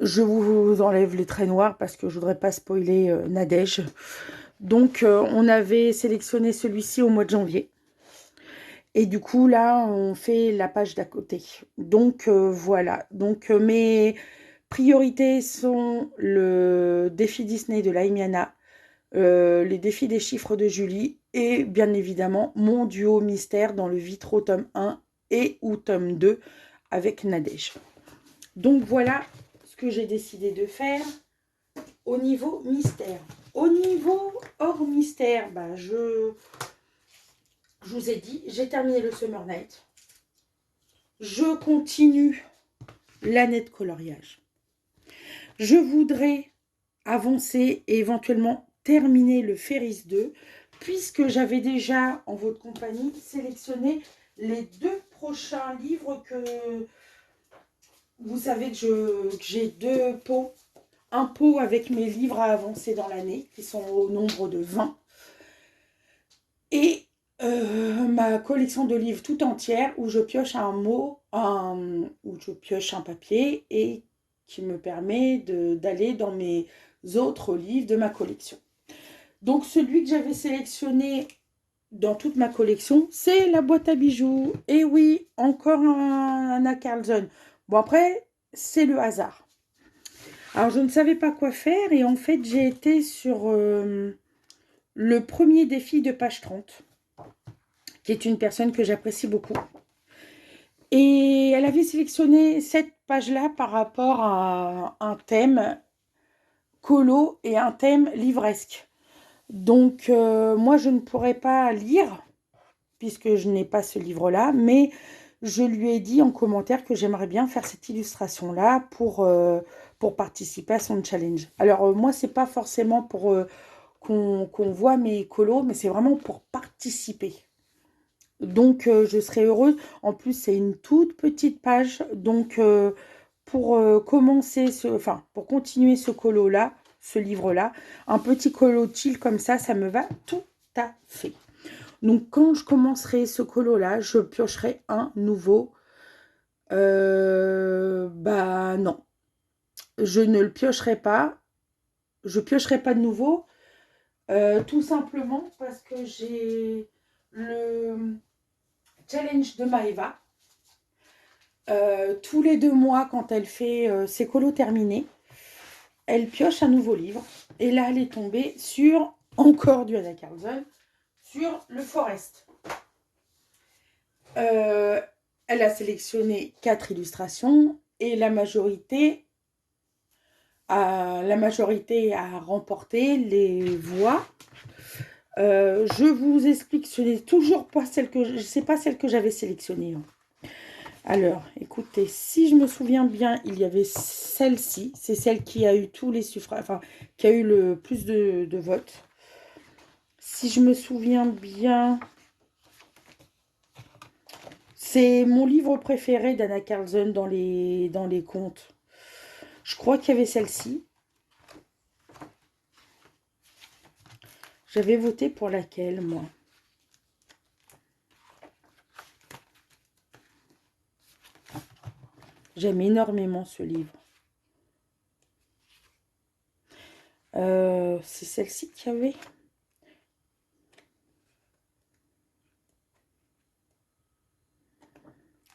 Je vous enlève les traits noirs parce que je voudrais pas spoiler Nadège. Donc, on avait sélectionné celui-ci au mois de janvier. Et du coup, là, on fait la page d'à côté. Donc, voilà. Donc, mes priorités sont le défi Disney de Laimiana, les défis des chiffres de Julie et bien évidemment mon duo mystère dans le Vitro tome 1 et ou tome 2 avec Nadège. Donc voilà ce que j'ai décidé de faire au niveau mystère. Au niveau hors mystère, bah, je vous ai dit, j'ai terminé le Summer Night. Je continue l'année de coloriage. Je voudrais avancer et éventuellement terminer le Ferris 2, puisque j'avais déjà, en votre compagnie, sélectionné les 2 prochains livres que vous savez que j'ai 2 pots un pot avec mes livres à avancer dans l'année, qui sont au nombre de 20. Et ma collection de livres tout entière, où je pioche un mot, où je pioche un papier, et qui me permet d'aller dans mes autres livres de ma collection. Donc celui que j'avais sélectionné dans toute ma collection, c'est la boîte à bijoux. Et oui, encore un Anna Carlson. Bon, après, c'est le hasard. Alors, je ne savais pas quoi faire et en fait, j'ai été sur le premier défi de page 30, qui est une personne que j'apprécie beaucoup. Et elle avait sélectionné cette page-là par rapport à un thème colo et un thème livresque. Donc, moi, je ne pourrais pas lire, puisque je n'ai pas ce livre-là, mais je lui ai dit en commentaire que j'aimerais bien faire cette illustration-là pour participer à son challenge. Alors, moi, c'est pas forcément pour qu'on voit mes colos, mais c'est vraiment pour participer. Donc, je serais heureuse. En plus, c'est une toute petite page. Donc, pour commencer, enfin, pour continuer ce colo-là, ce livre-là, un petit colo chill comme ça me va tout à fait. Donc, quand je commencerai ce colo-là, je piocherai un nouveau. Bah non, je ne le piocherai pas. Je piocherai pas de nouveau. Tout simplement parce que j'ai le challenge de Maëva. Tous les 2 mois, quand elle fait ses colos terminés, elle pioche un nouveau livre. Et là, elle est tombée sur encore du Anna Carlson, sur le Forest. Elle a sélectionné 4 illustrations et la majorité a remporté les voix. Je vous explique, ce n'est toujours pas celle que c'est pas celle que j'avais sélectionnée. Alors, écoutez, si je me souviens bien, il y avait celle-ci. C'est celle qui a eu tous les suffrages, enfin, qui a eu le plus de votes. Si je me souviens bien, c'est mon livre préféré d'Anna Carlson dans les contes. Je crois qu'il y avait celle-ci. J'avais voté pour laquelle, moi? J'aime énormément ce livre. C'est celle-ci qu'il y avait.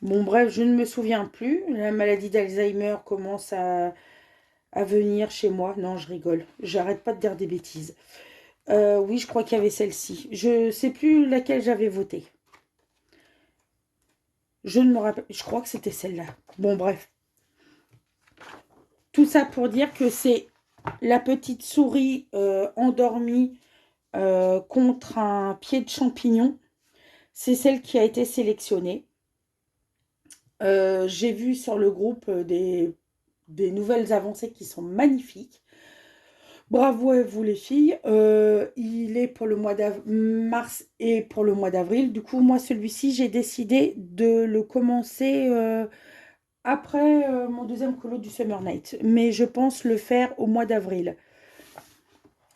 Bon, bref, je ne me souviens plus. La maladie d'Alzheimer commence à venir chez moi. Non, je rigole. J'arrête pas de dire des bêtises. Oui, je crois qu'il y avait celle-ci. Je ne sais plus laquelle j'avais voté. Je ne me rappelle. Je crois que c'était celle-là. Bon, bref. Tout ça pour dire que c'est la petite souris endormie contre un pied de champignon. C'est celle qui a été sélectionnée. J'ai vu sur le groupe des nouvelles avancées qui sont magnifiques. Bravo à vous les filles. Il est pour le mois de mars et pour le mois d'avril. Du coup, moi, celui-ci, j'ai décidé de le commencer après mon deuxième colo du Summer Night. Mais je pense le faire au mois d'avril.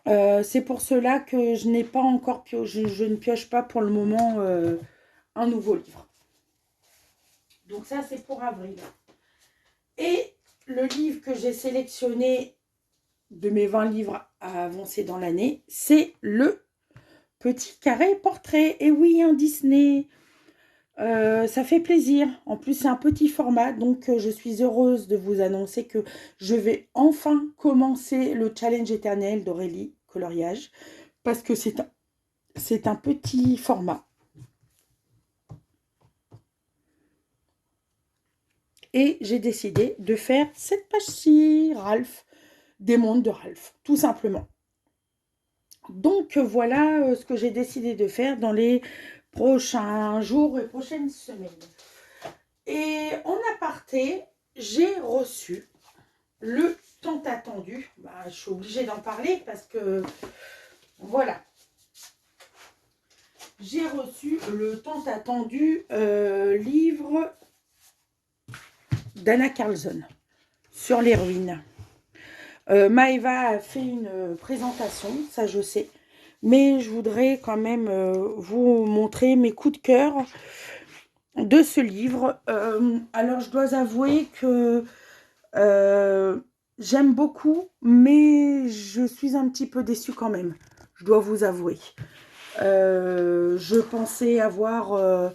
C'est pour cela que je n'ai pas encore pioché. Je ne pioche pas pour le moment un nouveau livre. Donc ça, c'est pour avril. Et le livre que j'ai sélectionné de mes 20 livres à avancer dans l'année, c'est le Petit Carré Portrait. Et oui, un Disney. Ça fait plaisir. En plus, c'est un petit format, donc je suis heureuse de vous annoncer que je vais enfin commencer le challenge éternel d'Aurélie Coloriage, parce que c'est un petit format. Et j'ai décidé de faire cette page-ci, Ralph, des mondes de Ralph, tout simplement. Donc voilà ce que j'ai décidé de faire dans les prochains jours et prochaines semaines. Et en aparté, j'ai reçu le tant attendu. Je suis obligée d'en parler parce que voilà. J'ai reçu le tant attendu livre d'Anna Carlson sur les ruines. Maëva a fait une présentation, ça je sais. Mais je voudrais quand même vous montrer mes coups de cœur de ce livre. Alors, je dois avouer que j'aime beaucoup, mais je suis un petit peu déçue quand même. Je dois vous avouer. Je pensais avoir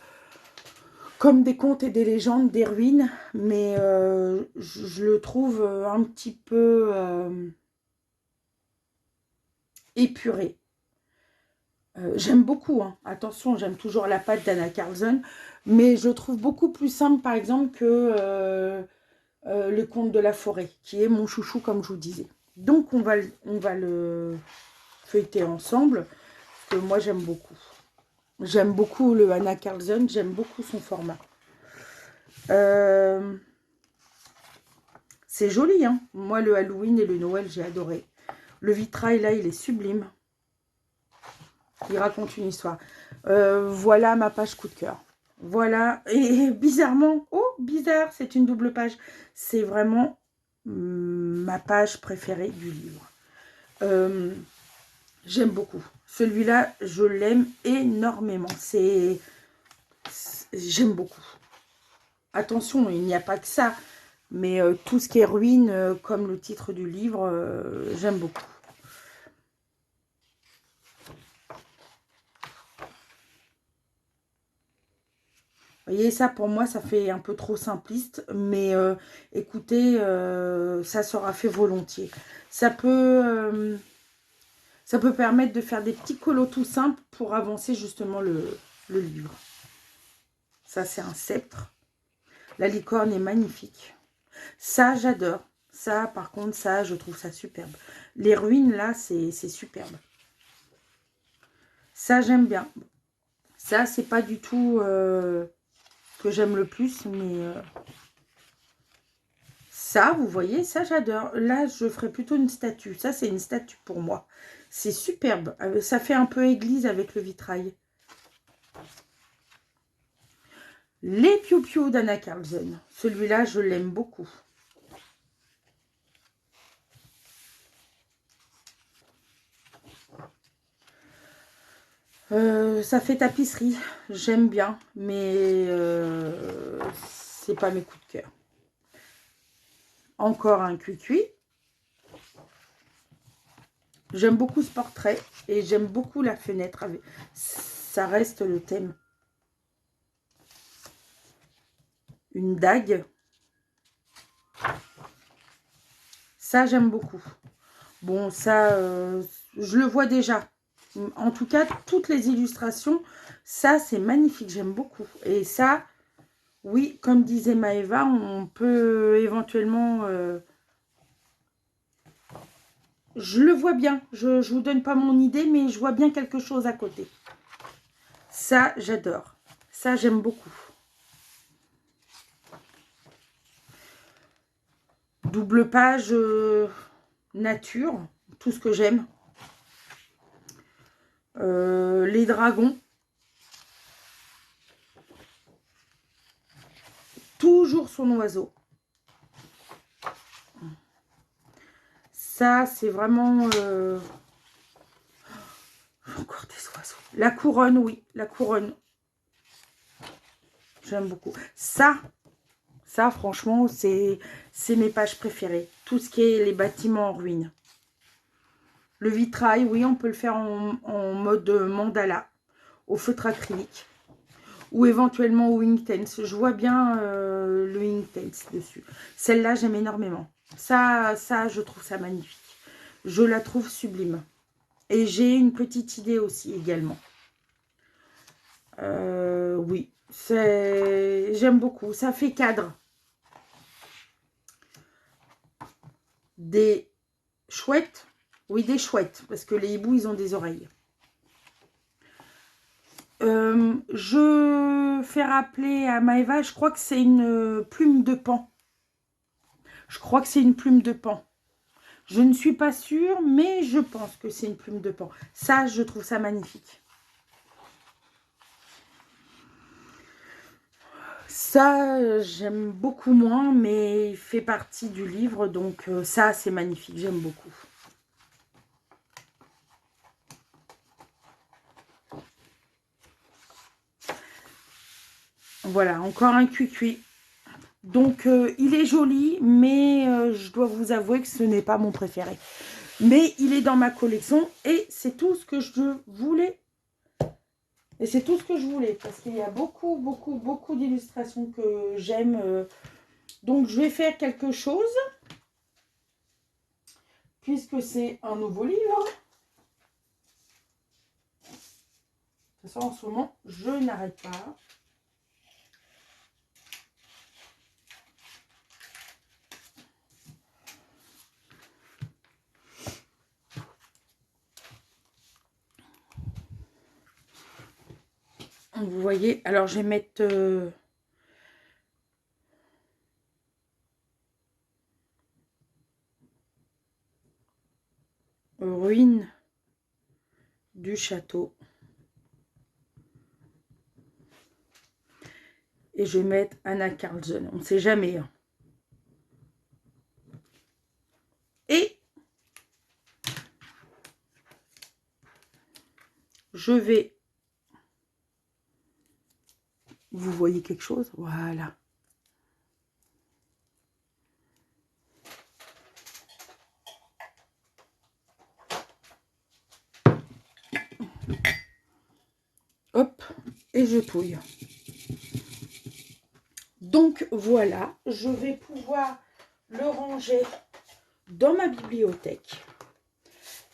comme des contes et des légendes des ruines, mais je le trouve un petit peu épuré. J'aime beaucoup, hein. Attention, j'aime toujours la patte d'Anna Carlson, mais je trouve beaucoup plus simple, par exemple, que Le Conte de la Forêt, qui est mon chouchou, comme je vous disais. Donc, on va le feuilleter ensemble, parce que moi, j'aime beaucoup. J'aime beaucoup le Anna Carlson, j'aime beaucoup son format. C'est joli, hein. Moi, le Halloween et le Noël, j'ai adoré. Le vitrail, là, il est sublime. Il raconte une histoire. Voilà ma page coup de cœur. Voilà. Et bizarrement, oh, bizarre, c'est une double page. C'est vraiment ma page préférée du livre. J'aime beaucoup. Celui-là, je l'aime énormément. J'aime beaucoup. Attention, il n'y a pas que ça. Mais tout ce qui est ruine, comme le titre du livre, j'aime beaucoup. Vous voyez, ça pour moi, ça fait un peu trop simpliste, mais écoutez, ça sera fait volontiers. Ça peut permettre de faire des petits colos tout simples pour avancer justement le livre. Ça, c'est un sceptre. La licorne est magnifique. Ça, j'adore. Ça, par contre, ça, je trouve ça superbe. Les ruines, là, c'est superbe. Ça, j'aime bien. Ça, c'est pas du tout que j'aime le plus, mais ça, vous voyez, ça, j'adore. Là, je ferais plutôt une statue. Ça, c'est une statue pour moi. C'est superbe. Ça fait un peu église avec le vitrail. Les Piou-Piou d'Anna Carlson. Celui-là, je l'aime beaucoup. Ça fait tapisserie. J'aime bien, mais c'est pas mes coups de cœur. Encore un cuicui. J'aime beaucoup ce portrait et j'aime beaucoup la fenêtre. Ça reste le thème. Une dague. Ça, j'aime beaucoup. Bon, ça, je le vois déjà. En tout cas, toutes les illustrations, ça, c'est magnifique. J'aime beaucoup. Et ça, oui, comme disait Maëva, on peut éventuellement... je le vois bien. Je ne vous donne pas mon idée, mais je vois bien quelque chose à côté. Ça, j'adore. Ça, j'aime beaucoup. Double page nature, tout ce que j'aime. Les dragons. Toujours son oiseau. Ça, c'est vraiment... encore des oiseaux. La couronne, oui, la couronne. J'aime beaucoup. Ça, franchement, c'est mes pages préférées. Tout ce qui est les bâtiments en ruine. Le vitrail, oui, on peut le faire en mode mandala, au feutre acrylique. Ou éventuellement au Inktense. Je vois bien le Inktense dessus. Celle-là, j'aime énormément. Ça, je trouve ça magnifique. Je la trouve sublime. Et j'ai une petite idée aussi également. Oui, j'aime beaucoup. Ça fait cadre. Des chouettes. Oui, des chouettes. Parce que les hiboux, ils ont des oreilles. Je fais rappeler à Maëva, je crois que c'est une plume de paon. Je crois que c'est une plume de paon. Je ne suis pas sûre, mais je pense que c'est une plume de paon. Ça, je trouve ça magnifique. Ça, j'aime beaucoup moins, mais il fait partie du livre, donc ça, c'est magnifique, j'aime beaucoup. Voilà, encore un cuicui. Donc, il est joli, mais je dois vous avouer que ce n'est pas mon préféré. Mais il est dans ma collection et c'est tout ce que je voulais. Et c'est tout ce que je voulais, parce qu'il y a beaucoup, beaucoup, beaucoup d'illustrations que j'aime. Donc, je vais faire quelque chose, puisque c'est un nouveau livre. De toute façon, en ce moment, je n'arrête pas. Vous voyez, alors je vais mettre ruine du château. Et je vais mettre Anna Carlson. On ne sait jamais. Hein. Et je vais... Vous voyez quelque chose? Voilà. Hop, et je touille. Donc voilà, je vais pouvoir le ranger dans ma bibliothèque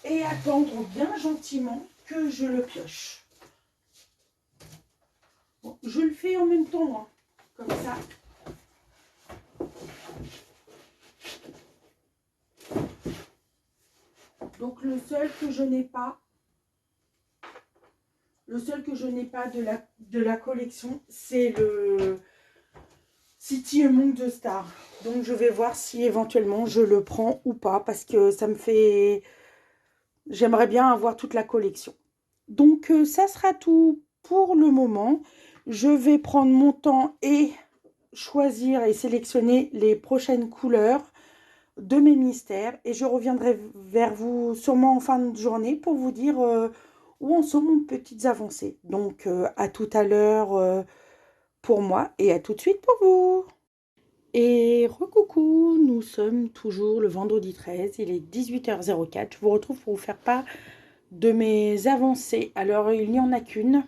et attendre bien gentiment que je le pioche. Bon, je le fais en même temps, hein, comme ça. Donc le seul que je n'ai pas, de la collection, c'est le City Among the Stars. Donc je vais voir si éventuellement je le prends ou pas, parce que ça me fait... J'aimerais bien avoir toute la collection. Donc ça sera tout pour le moment. Je vais prendre mon temps et choisir et sélectionner les prochaines couleurs de mes mystères. Et je reviendrai vers vous sûrement en fin de journée pour vous dire où en sont mes petites avancées. Donc à tout à l'heure pour moi et à tout de suite pour vous. Et recoucou, nous sommes toujours le vendredi 13, il est 18h04. Je vous retrouve pour vous faire part de mes avancées. Alors, il n'y en a qu'une.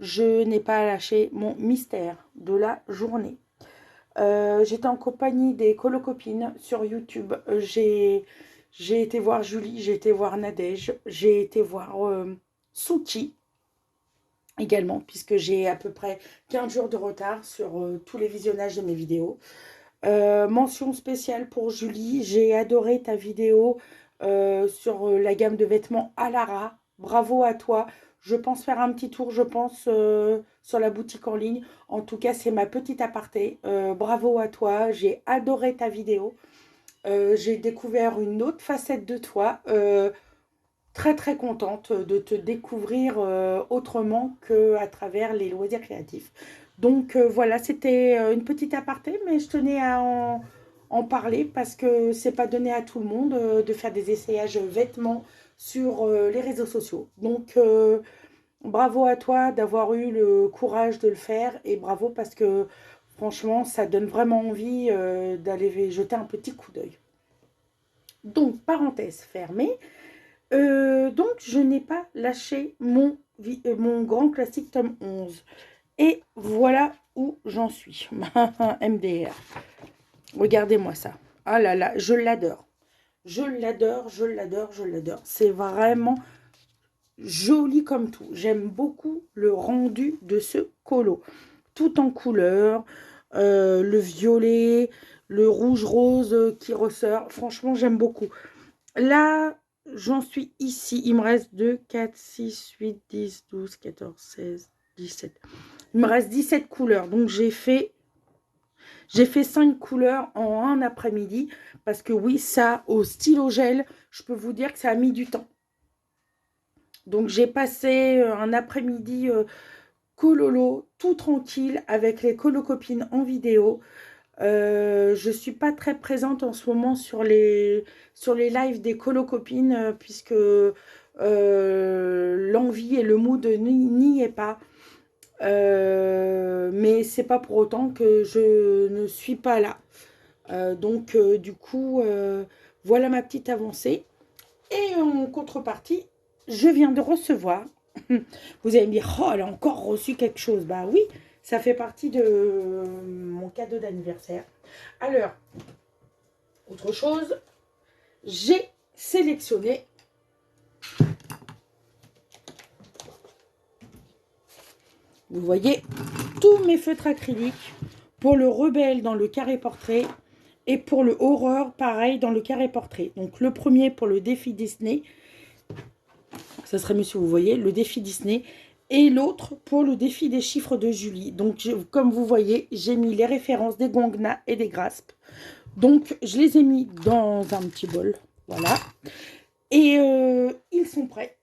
Je n'ai pas lâché mon mystère de la journée. J'étais en compagnie des colocopines sur YouTube. J'ai été voir Julie, j'ai été voir Nadège, j'ai été voir Souki également, puisque j'ai à peu près 15 jours de retard sur tous les visionnages de mes vidéos. Mention spéciale pour Julie, j'ai adoré ta vidéo sur la gamme de vêtements Alara. Bravo à toi. Je pense faire un petit tour, je pense, sur la boutique en ligne. En tout cas, c'est ma petite aparté. Bravo à toi, j'ai adoré ta vidéo. J'ai découvert une autre facette de toi. Très très contente de te découvrir autrement qu'à travers les loisirs créatifs. Donc voilà, c'était une petite aparté, mais je tenais à en parler parce que c'est pas donné à tout le monde de faire des essayages vêtements sur les réseaux sociaux. Donc bravo à toi d'avoir eu le courage de le faire et bravo parce que franchement, ça donne vraiment envie d'aller jeter un petit coup d'œil. Donc, parenthèse fermée. Donc, je n'ai pas lâché mon grand classique tome 11. Et voilà où j'en suis. MDR. Regardez-moi ça. Ah là là, je l'adore. Je l'adore, je l'adore, je l'adore. C'est vraiment joli comme tout. J'aime beaucoup le rendu de ce colo. Tout en couleur. Le violet, le rouge-rose qui ressort. Franchement, j'aime beaucoup. Là, j'en suis ici. Il me reste 2, 4, 6, 8, 10, 12, 14, 16, 17. Il me reste 17 couleurs. Donc, j'ai fait 5 couleurs en un après-midi. Parce que oui, ça, au stylo gel, je peux vous dire que ça a mis du temps. Donc, j'ai passé un après-midi cololo, tout tranquille, avec les colocopines en vidéo. Je suis pas très présente en ce moment sur les lives des colocopines, puisque l'envie et le mood n'y est pas. Mais c'est pas pour autant que je ne suis pas là. Donc, du coup, voilà ma petite avancée. Et en contrepartie, je viens de recevoir. Vous allez me dire, oh, elle a encore reçu quelque chose. Bah oui, ça fait partie de mon cadeau d'anniversaire. Alors, autre chose, j'ai sélectionné, vous voyez, tous mes feutres acryliques pour le rebelle dans le carré portrait et pour le horreur, pareil, dans le carré portrait. Donc, le premier pour le défi Disney, ça serait mieux si vous voyez, le défi Disney, et l'autre pour le défi des chiffres de Julie. Donc, comme vous voyez, j'ai mis les références des Gongna et des Graspes. Donc, je les ai mis dans un petit bol, voilà. Et ils sont prêts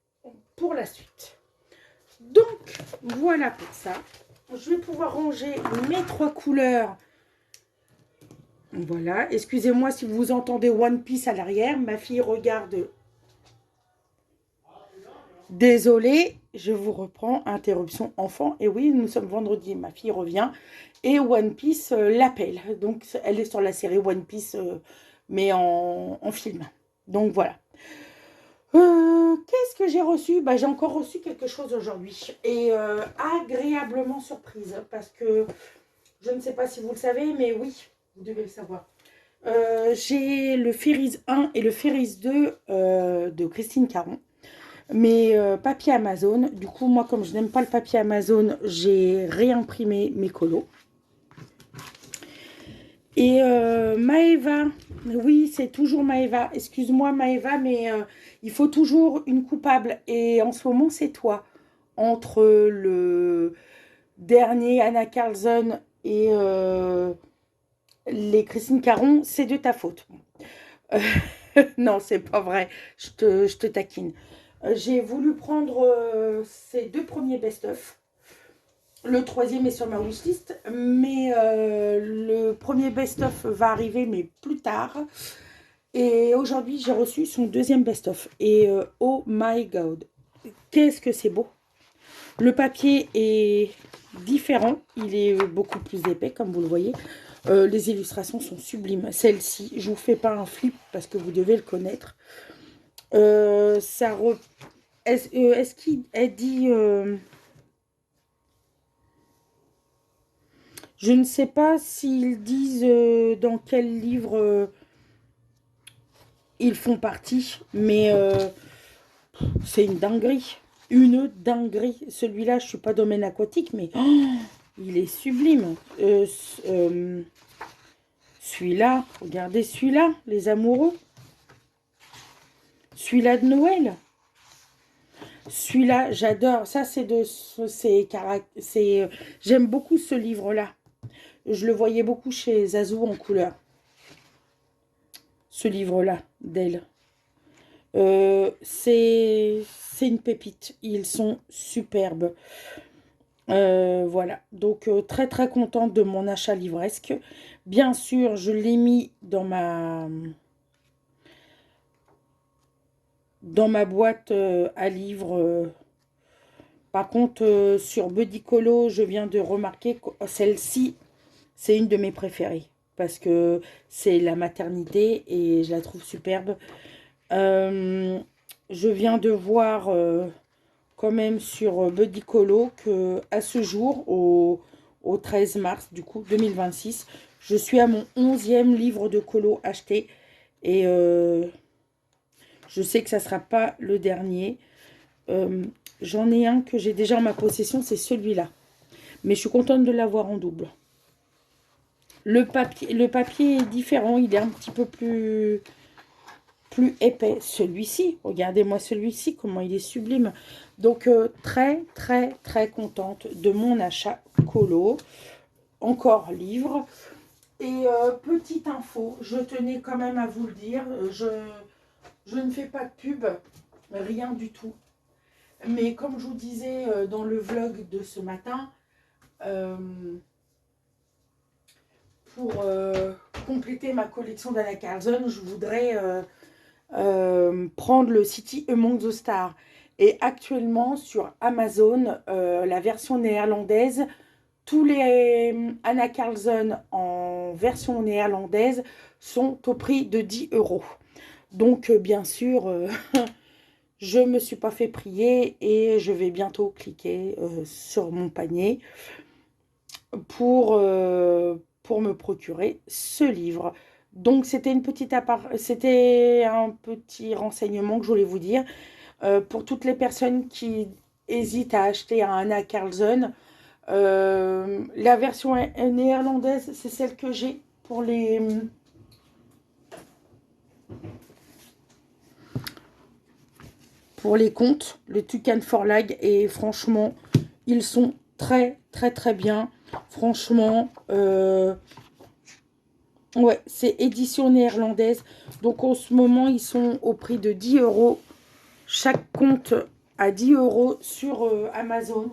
pour la suite. Donc, voilà pour ça. Je vais pouvoir ranger mes 3 couleurs. Voilà, excusez-moi si vous entendez One Piece à l'arrière. Ma fille regarde. Désolée, je vous reprends. Interruption enfant. Et oui, nous sommes vendredi. Ma fille revient. Et One Piece l'appelle. Donc, elle est sur la série One Piece, mais en film. Donc, voilà. Qu'est-ce que j'ai reçu? Bah, j'ai encore reçu quelque chose aujourd'hui. Et agréablement surprise. Parce que je ne sais pas si vous le savez, mais oui, vous devez le savoir. J'ai le Ferris 1 et le Ferris 2 de Christine Caron. Mes papiers Amazon. Du coup, moi, comme je n'aime pas le papier Amazon, j'ai réimprimé mes colos. Et Maëva, oui, c'est toujours Maëva. Excuse-moi Maëva, mais il faut toujours une coupable. Et en ce moment, c'est toi. Entre le dernier Anna Carlson et les Christine Caron, c'est de ta faute. Euh, non, c'est pas vrai. Je te taquine. J'ai voulu prendre ces 2 premiers best-of. Le 3e est sur ma wishlist, mais le premier best-of va arriver, mais plus tard. Et aujourd'hui, j'ai reçu son 2e best-of. Et oh my god, qu'est-ce que c'est beau! Le papier est différent, il est beaucoup plus épais, comme vous le voyez. Les illustrations sont sublimes. Celle-ci, je ne vous fais pas un flip parce que vous devez le connaître. Est-ce qu'il dit... je ne sais pas s'ils disent dans quel livre ils font partie, mais c'est une dinguerie. Une dinguerie. Celui-là, je ne suis pas domaine aquatique, mais oh, il est sublime. Celui-là, regardez celui-là, les amoureux. Celui-là de Noël. Celui-là, j'adore. Ça, c'est de... j'aime beaucoup ce livre-là. Je le voyais beaucoup chez Zazou en couleur. Ce livre-là, d'elle. C'est une pépite. Ils sont superbes. Voilà. Donc, très, très contente de mon achat livresque. Bien sûr, je l'ai mis dans ma boîte à livres. Par contre, sur Budicolo, je viens de remarquer que celle-ci, c'est une de mes préférées. Parce que c'est la maternité et je la trouve superbe. Je viens de voir quand même sur Budicolo que à ce jour, au 13 mars du coup 2026, je suis à mon 11e livre de colo acheté. Et je sais que ça ne sera pas le dernier. J'en ai un que j'ai déjà en ma possession, c'est celui-là. Mais je suis contente de l'avoir en double. Le papier est différent, il est un petit peu plus épais. Celui-ci, regardez-moi celui-ci, comment il est sublime. Donc, très, très, très contente de mon achat colo. Encore livre. Et petite info, je tenais quand même à vous le dire, je ne fais pas de pub, rien du tout. Mais comme je vous disais dans le vlog de ce matin, euh, pour compléter ma collection d'Anna Carlson, je voudrais prendre le City Among the Stars. Et actuellement sur Amazon, la version néerlandaise, tous les Anna Carlson en version néerlandaise sont au prix de 10 euros. Donc bien sûr, je ne me suis pas fait prier et je vais bientôt cliquer sur mon panier pour me procurer ce livre. Donc c'était un petit renseignement que je voulais vous dire. Pour toutes les personnes qui hésitent à acheter un Anna Carlson, la version néerlandaise, c'est celle que j'ai pour les contes, le Tucan Forlag, et franchement, ils sont très très très bien. Franchement, ouais, c'est édition néerlandaise. Donc en ce moment, ils sont au prix de 10 euros. Chaque conte à 10 euros sur Amazon.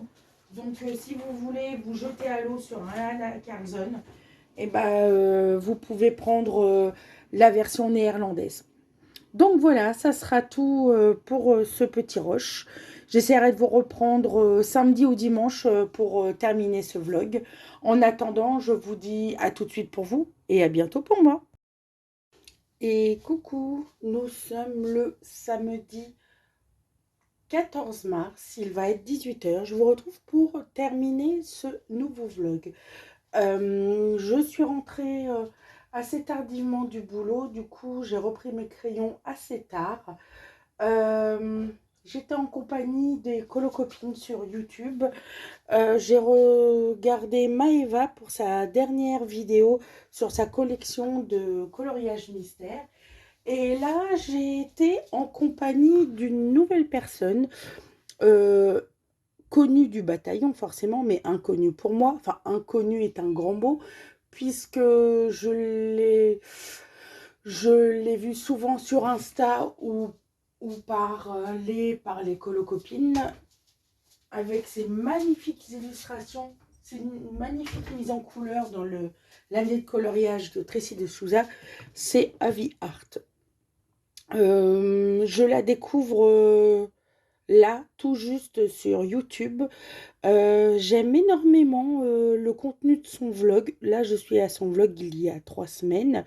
Donc si vous voulez vous jeter à l'eau sur un Anna Carlson, et vous pouvez prendre la version néerlandaise. Donc voilà, ça sera tout pour ce petit rush. J'essaierai de vous reprendre samedi ou dimanche pour terminer ce vlog. En attendant, je vous dis à tout de suite pour vous et à bientôt pour moi. Et coucou, nous sommes le samedi 14 mars, il va être 18 h. Je vous retrouve pour terminer ce nouveau vlog. Je suis rentrée assez tardivement du boulot, du coup j'ai repris mes crayons assez tard. J'étais en compagnie des colocopines sur YouTube. J'ai regardé Maëva pour sa dernière vidéo sur sa collection de coloriage mystère. Et là, j'ai été en compagnie d'une nouvelle personne, euh, connue du bataillon forcément, mais inconnue pour moi. Enfin, inconnue est un grand mot, puisque je l'ai vue souvent sur Insta ou par les colocopines, avec ses magnifiques illustrations, ses magnifiques mises en couleur dans l'année de coloriage de Tracy de Souza. C'est Avi Art. Je la découvre là, tout juste sur YouTube. J'aime énormément le contenu de son vlog. Là, je suis à son vlog il y a 3 semaines.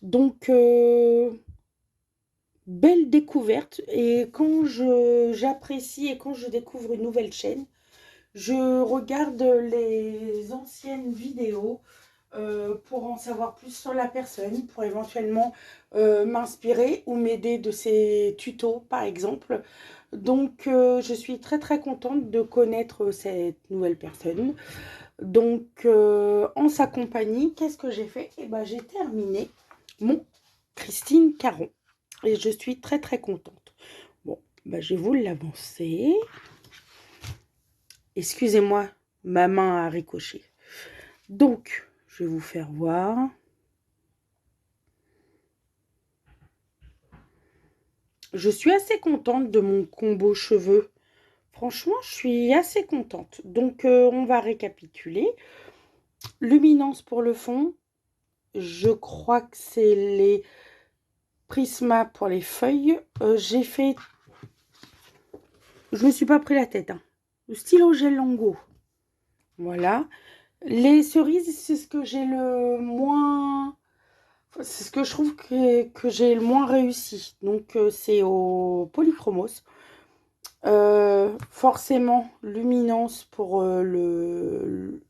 Donc, belle découverte. Et quand j'apprécie et quand je découvre une nouvelle chaîne, je regarde les anciennes vidéos pour en savoir plus sur la personne, pour éventuellement m'inspirer ou m'aider de ses tutos, par exemple. Donc, je suis très très contente de connaître cette nouvelle personne. Donc, en sa compagnie, qu'est-ce que j'ai fait? Eh ben, j'ai terminé mon Christine Caron. Et je suis très très contente. Bon, ben, je vais vous l'avancer. Excusez-moi, ma main a ricoché. Donc, je vais vous faire voir. Je suis assez contente de mon combo cheveux. Franchement, je suis assez contente. Donc, on va récapituler. Luminance pour le fond. Je crois que c'est les Prisma pour les feuilles. J'ai fait... Je ne me suis pas pris la tête. Hein. Le stylo gel Longo. Voilà. Les cerises, c'est ce que j'ai le moins... C'est ce que je trouve que j'ai le moins réussi. Donc, c'est au Polychromos. Forcément, luminance pour le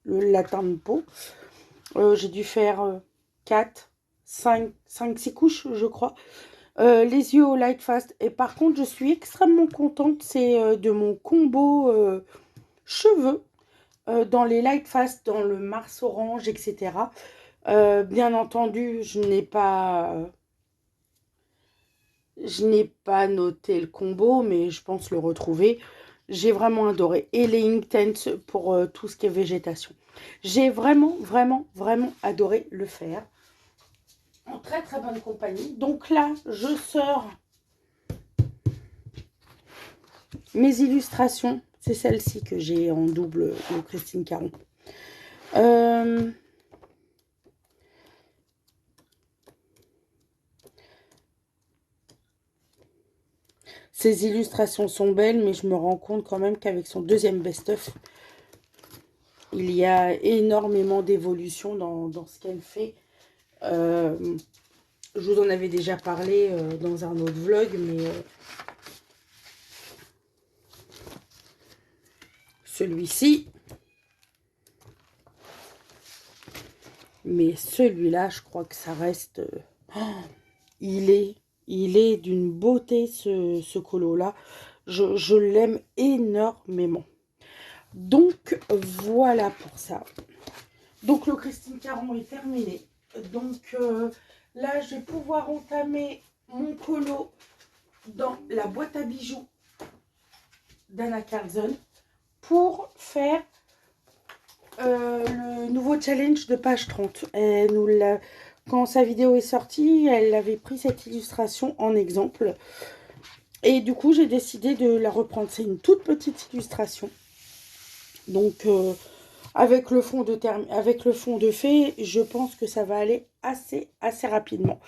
latin de peau. J'ai dû faire 4, 5, 6 couches, je crois. Les yeux au Light Fast. Et par contre, je suis extrêmement contente. C'est de mon combo cheveux dans les Light Fast, dans le Mars Orange, etc. Bien entendu, je n'ai pas noté le combo, mais je pense le retrouver. J'ai vraiment adoré. Et les Inktense pour tout ce qui est végétation. J'ai vraiment, vraiment, vraiment adoré le faire. En très, très bonne compagnie. Donc là, je sors Mes illustrations, c'est celle-ci que j'ai en double de Christine Caron. Ces illustrations sont belles, mais je me rends compte quand même qu'avec son deuxième best-of, il y a énormément d'évolution dans ce qu'elle fait. Je vous en avais déjà parlé dans un autre vlog, mais celui-ci, mais celui-là, je crois que ça reste... il est d'une beauté, ce colo-là. Je l'aime énormément. Donc, voilà pour ça. Donc, le Christine Caron est terminé. Donc, là, je vais pouvoir entamer mon colo dans la boîte à bijoux d'Anna Carlson pour faire le nouveau challenge de page 30. Quand sa vidéo est sortie, elle avait pris cette illustration en exemple. Et du coup, j'ai décidé de la reprendre. C'est une toute petite illustration. Donc, avec le fond de fée, je pense que ça va aller assez rapidement.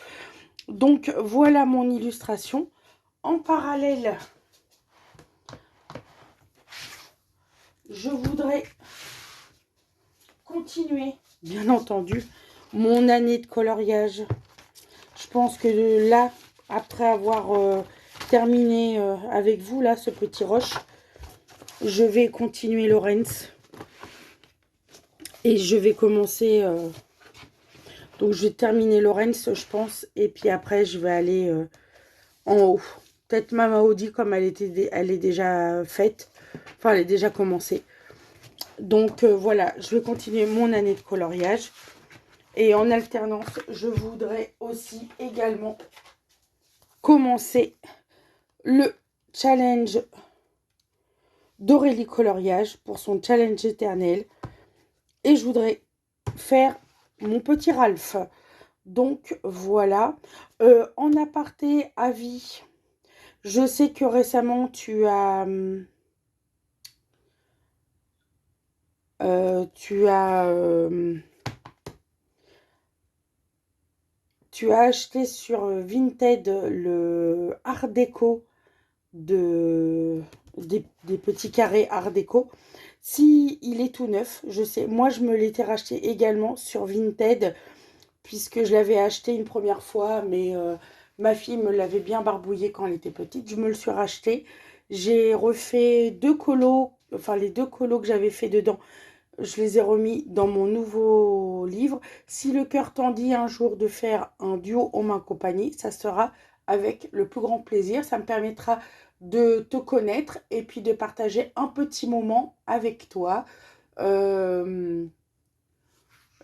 Donc, voilà mon illustration. En parallèle, je voudrais continuer, bien entendu, mon année de coloriage. Je pense que là, après avoir terminé avec vous, là, ce petit rush, je vais continuer Laurens. Et je vais commencer... donc, je vais terminer Laurens, je pense. Et puis après, je vais aller en haut. Peut-être Mama Audi, comme elle est déjà faite. Enfin, elle est déjà commencée. Donc, voilà, je vais continuer mon année de coloriage. Et en alternance, je voudrais aussi également commencer le challenge d'Aurélie Coloriage pour son challenge éternel. Et je voudrais faire mon petit Ralph. Donc, voilà. En aparté, avis, je sais que récemment, tu as... tu as acheté sur Vinted le Art Déco des petits carrés Art Déco. Si il est tout neuf, je sais. Moi, je me l'étais racheté également sur Vinted, puisque je l'avais acheté une première fois, mais ma fille me l'avait bien barbouillé quand elle était petite. Je me le suis racheté. J'ai refait deux colos, enfin les deux colos que j'avais fait dedans, je les ai remis dans mon nouveau livre. Si le cœur t'en dit un jour de faire un duo en main compagnie, ça sera avec le plus grand plaisir. Ça me permettra de te connaître et puis de partager un petit moment avec toi.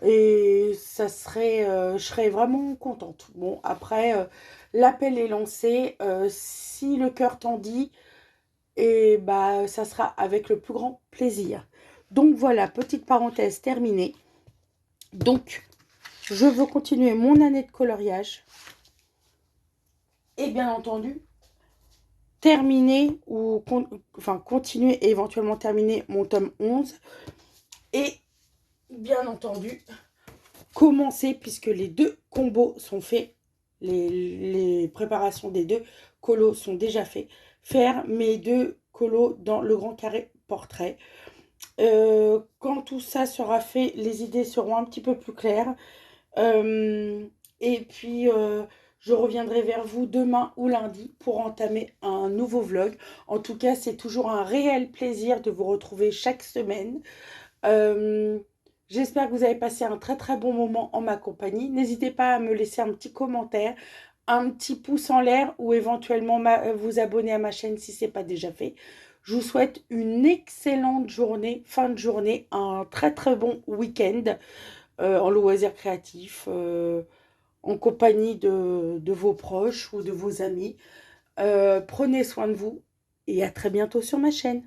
Et ça serait, je serais vraiment contente. Bon, après, l'appel est lancé. Si le cœur t'en dit, et bah, ça sera avec le plus grand plaisir. Donc voilà, petite parenthèse terminée. Donc, je veux continuer mon année de coloriage. Et bien entendu, terminer ou enfin continuer et éventuellement terminer mon tome 11. Et bien entendu, commencer, puisque les deux combos sont faits, les préparations des deux colos sont déjà faits, faire mes deux colos dans le grand carré portrait. Quand tout ça sera fait, les idées seront un petit peu plus claires. Et puis, je reviendrai vers vous demain ou lundi pour entamer un nouveau vlog. En tout cas, c'est toujours un réel plaisir de vous retrouver chaque semaine. J'espère que vous avez passé un très bon moment en ma compagnie. N'hésitez pas à me laisser un petit commentaire, un petit pouce en l'air ou éventuellement vous abonner à ma chaîne si ce n'est pas déjà fait. Je vous souhaite une excellente journée, fin de journée, un très bon week-end en loisirs créatifs, en compagnie de vos proches ou de vos amis. Prenez soin de vous et à très bientôt sur ma chaîne.